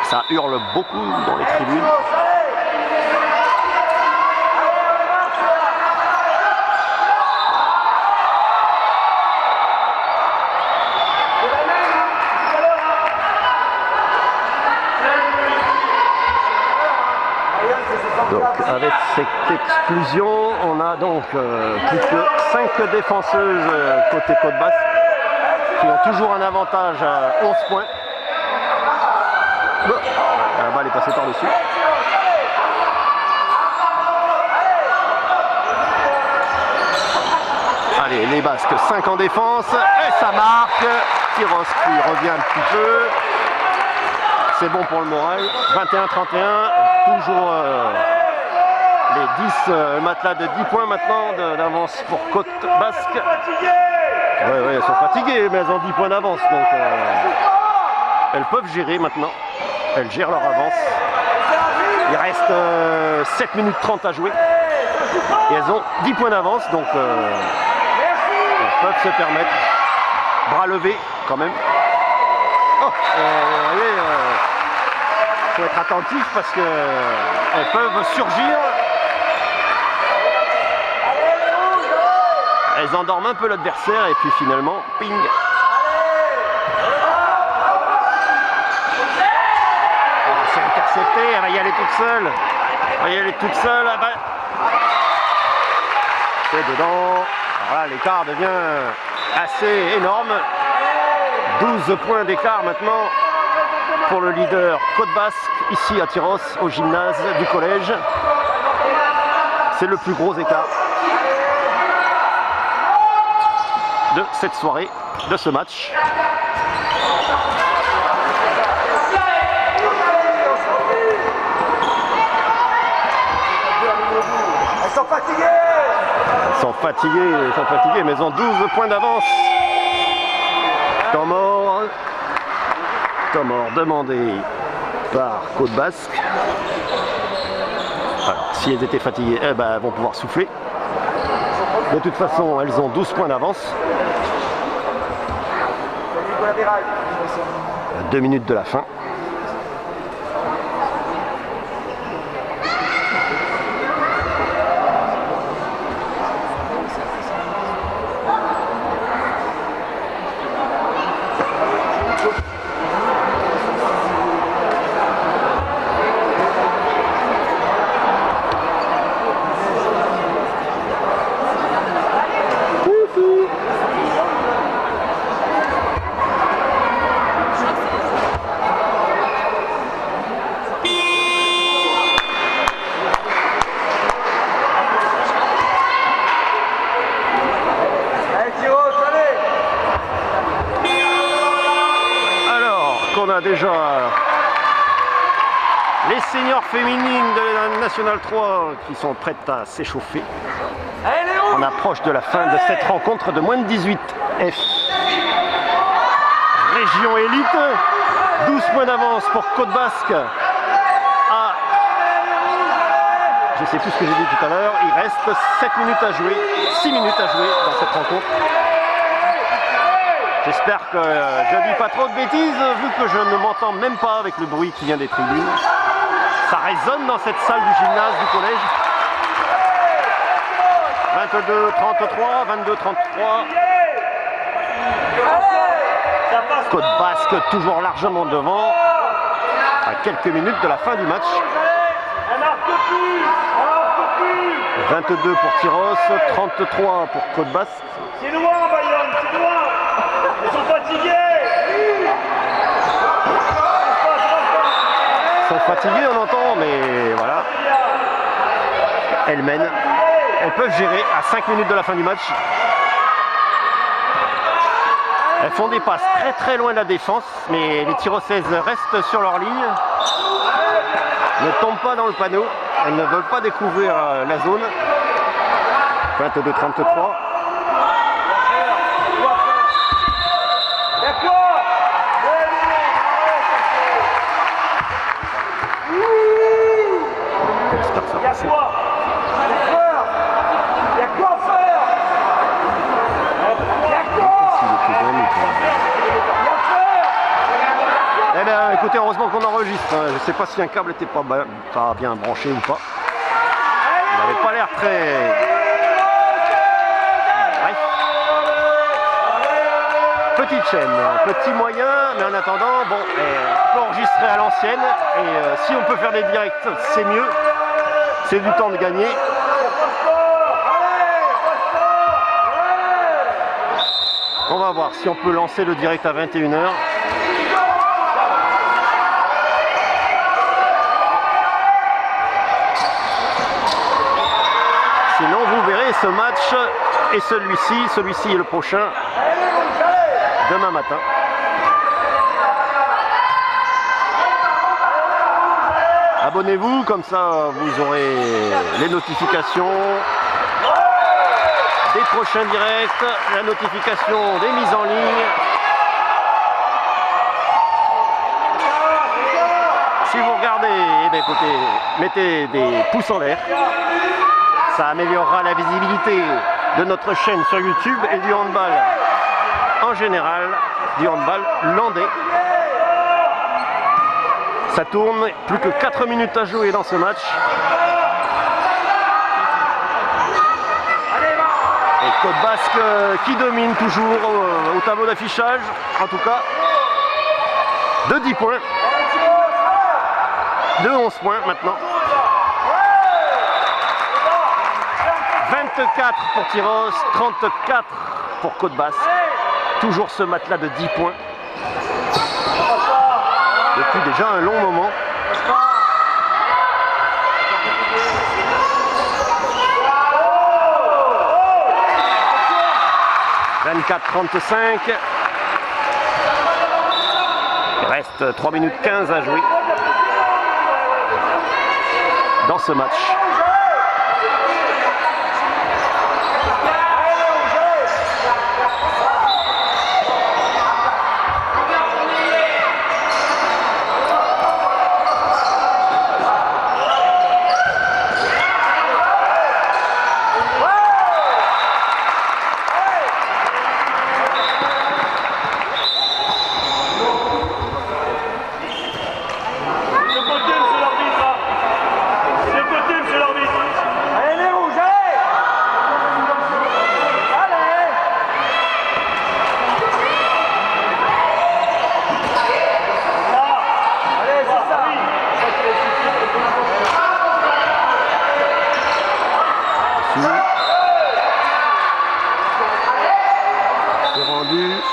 Ça hurle beaucoup dans les tribunes. Donc, avec cette exclusion, on a donc plus que 5 défenseuses côté Côte Basque qui ont toujours un avantage à 11 points. La balle est passée par-dessus. Allez, les Basques, 5 en défense, et ça marque. Tyros qui revient un petit peu. C'est bon pour le moral. 21-31, toujours les 10 matelas de 10 points maintenant d'avance pour Côte Basque. Ouais, elles sont fatiguées, mais elles ont 10 points d'avance, donc elles peuvent gérer maintenant. Elles gèrent leur avance. Il reste 7 minutes 30 à jouer. Et elles ont 10 points d'avance, donc elles peuvent se permettre. Bras levés quand même. Oh, vous voyez, faut être attentif parce qu'elles peuvent surgir. Elles endorment un peu l'adversaire et puis finalement, ping. C'est intercepté, elle va y aller toute seule. Elle va y aller toute seule. C'est dedans. Voilà, l'écart devient assez énorme. 12 points d'écart maintenant pour le leader Côte Basque, ici à Tyros, au gymnase du collège. C'est le plus gros écart de cette soirée, de ce match. Elles sont fatiguées. Elles sont fatiguées, mais elles ont 12 points d'avance. Temps mort demandé par Côte Basque. Alors, si elles étaient fatiguées, elles vont pouvoir souffler. De toute façon, elles ont 12 points d'avance. 2 minutes de la fin. On a déjà les seniors féminines de la Nationale 3 qui sont prêtes à s'échauffer. On approche de la fin de cette rencontre de moins de 18 F. Région élite, 12 points d'avance pour Côte Basque. Je ne sais plus ce que j'ai dit tout à l'heure, il reste 7 minutes à jouer, 6 minutes à jouer dans cette rencontre. J'espère que je ne dis pas trop de bêtises, vu que je ne m'entends même pas avec le bruit qui vient des tribunes. Ça résonne dans cette salle du gymnase du collège. 22-33, 22-33. Côte Basque toujours largement devant, à quelques minutes de la fin du match. 22 pour Tyros, 33 pour Côte Basque. C'est loin, Bayonne, c'est loin. Elles sont fatiguées. fatiguées, on entend, mais voilà. Elles mènent. Elles peuvent gérer à 5 minutes de la fin du match. Elles font des passes très très loin de la défense, mais les Tirocèses restent sur leur ligne. Ne tombent pas dans le panneau. Elles ne veulent pas découvrir la zone. 22-33. Eh bien, écoutez, heureusement qu'on enregistre. Je ne sais pas si un câble n'était pas bien branché ou pas. Il n'avait pas l'air très... Bref. Petite chaîne, petit moyen, mais en attendant, bon, on peut enregistrer à l'ancienne. Et si on peut faire des directs, c'est mieux. C'est du temps de gagner. On va voir si on peut lancer le direct à 21h. Sinon, vous verrez ce match et celui-ci et le prochain demain matin. Abonnez-vous, comme ça vous aurez les notifications des prochains directs, la notification des mises en ligne. Si vous regardez, eh bien, écoutez, mettez des pouces en l'air. Ça améliorera la visibilité de notre chaîne sur YouTube et du handball en général, du handball landais. Ça tourne, plus que 4 minutes à jouer dans ce match. Et Côte Basque qui domine toujours au tableau d'affichage, en tout cas, de 10 points, de 11 points maintenant. 24 pour Tyros, 34 pour Côte Basque. Toujours ce match-là de 10 points. Depuis déjà un long moment. « 24-35 ». Il reste 3 minutes 15 à jouer dans ce match.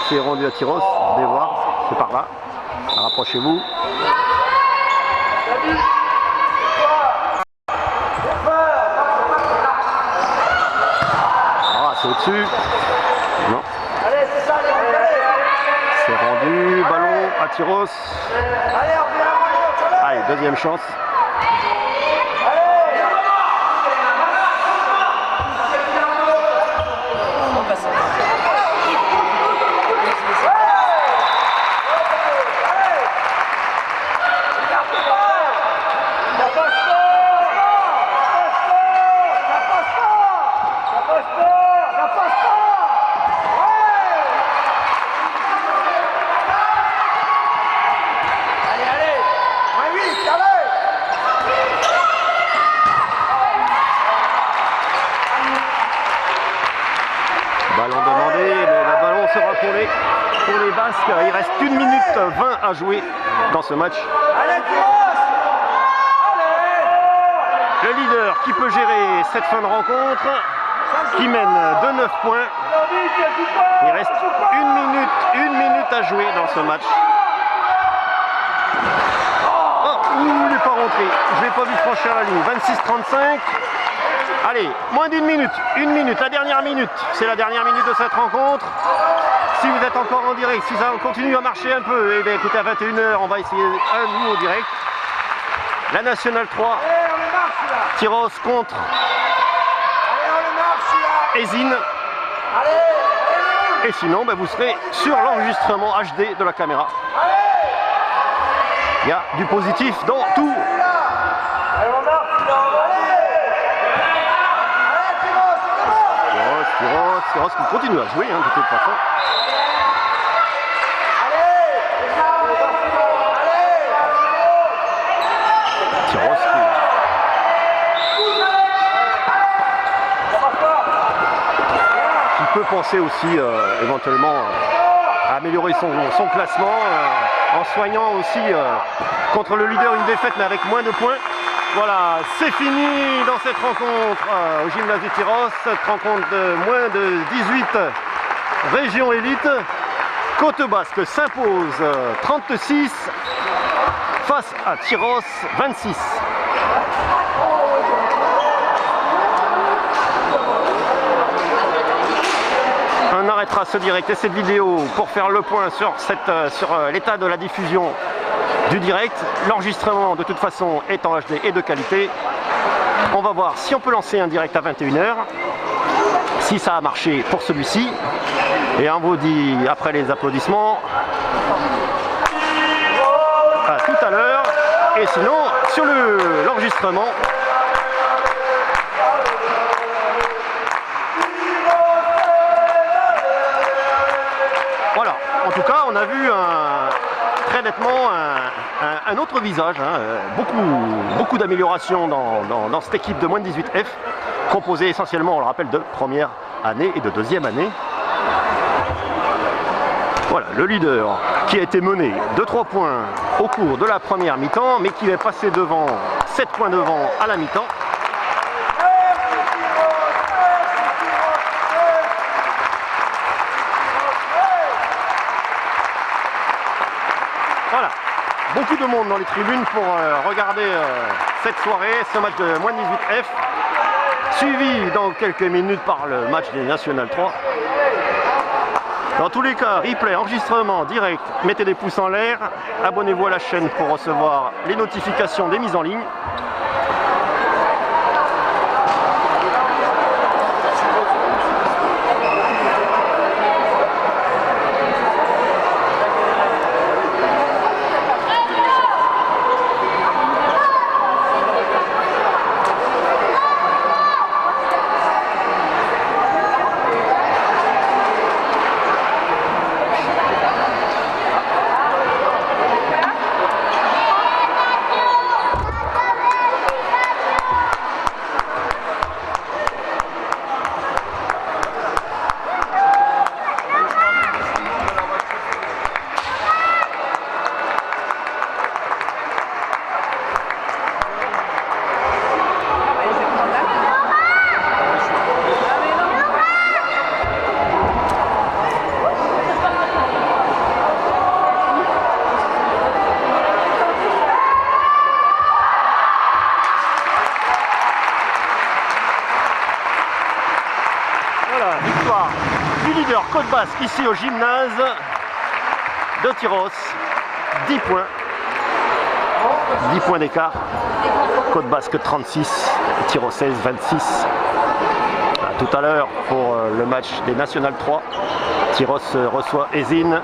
C'est rendu à Tyros, vous allez voir, c'est par là. Rapprochez-vous. Ah, c'est au-dessus. Non. C'est rendu, ballon à Tyros. Allez, deuxième chance. Ballon demandé, mais le ballon sera pour les Basques. Il reste 1 minute 20 à jouer dans ce match. Le leader qui peut gérer cette fin de rencontre, qui mène de 9 points. Il reste 1 minute à jouer dans ce match. Oh, Ouh, il n'est pas rentré. Je ne l'ai pas vu franchir la ligne. 26-35. Allez, moins d'une minute. Une minute, la dernière minute. C'est la dernière minute de cette rencontre. Si vous êtes encore en direct, si ça continue à marcher un peu, eh bien écoutez, à 21h, on va essayer un nouveau direct. La Nationale 3. Tyros contre Ezine. Et sinon, ben, vous serez sur l'enregistrement HD de la caméra. Il y a du positif dans tout. Tyros qui continue à jouer, hein, de toute façon. Tyros qui peut penser aussi éventuellement à améliorer son classement en soignant aussi contre le leader une défaite mais avec moins de points. Voilà, c'est fini dans cette rencontre au gymnase de Tyros, cette rencontre de moins de 18 régions élites. Côte Basque s'impose 36 face à Tyros 26. On arrêtera ce direct et cette vidéo pour faire le point sur l'état de la diffusion du direct. L'enregistrement de toute façon est en HD et de qualité. On va voir si on peut lancer un direct à 21h, si ça a marché pour celui-ci. Et on vous dit après les applaudissements à tout à l'heure. Et sinon sur l'enregistrement, voilà, en tout cas on a vu très nettement un autre visage, hein, beaucoup d'améliorations dans cette équipe de moins de 18F, composée essentiellement, on le rappelle, de première année et de deuxième année. Voilà, le leader qui a été mené de 3 points au cours de la première mi-temps, mais qui est passé devant, 7 points devant à la mi-temps. Voilà, beaucoup de monde dans les tribunes pour regarder cette soirée, ce match de moins de 18F, suivi dans quelques minutes par le match des Nationales 3. Dans tous les cas, replay, enregistrement, direct, mettez des pouces en l'air, abonnez-vous à la chaîne pour recevoir les notifications des mises en ligne. Victoire du leader Côte Basque ici au gymnase de Tyros. 10 points. 10 points d'écart. Côte Basque 36, Tyros 16, 26. À tout à l'heure pour le match des Nationales 3. Tyros reçoit Ezine.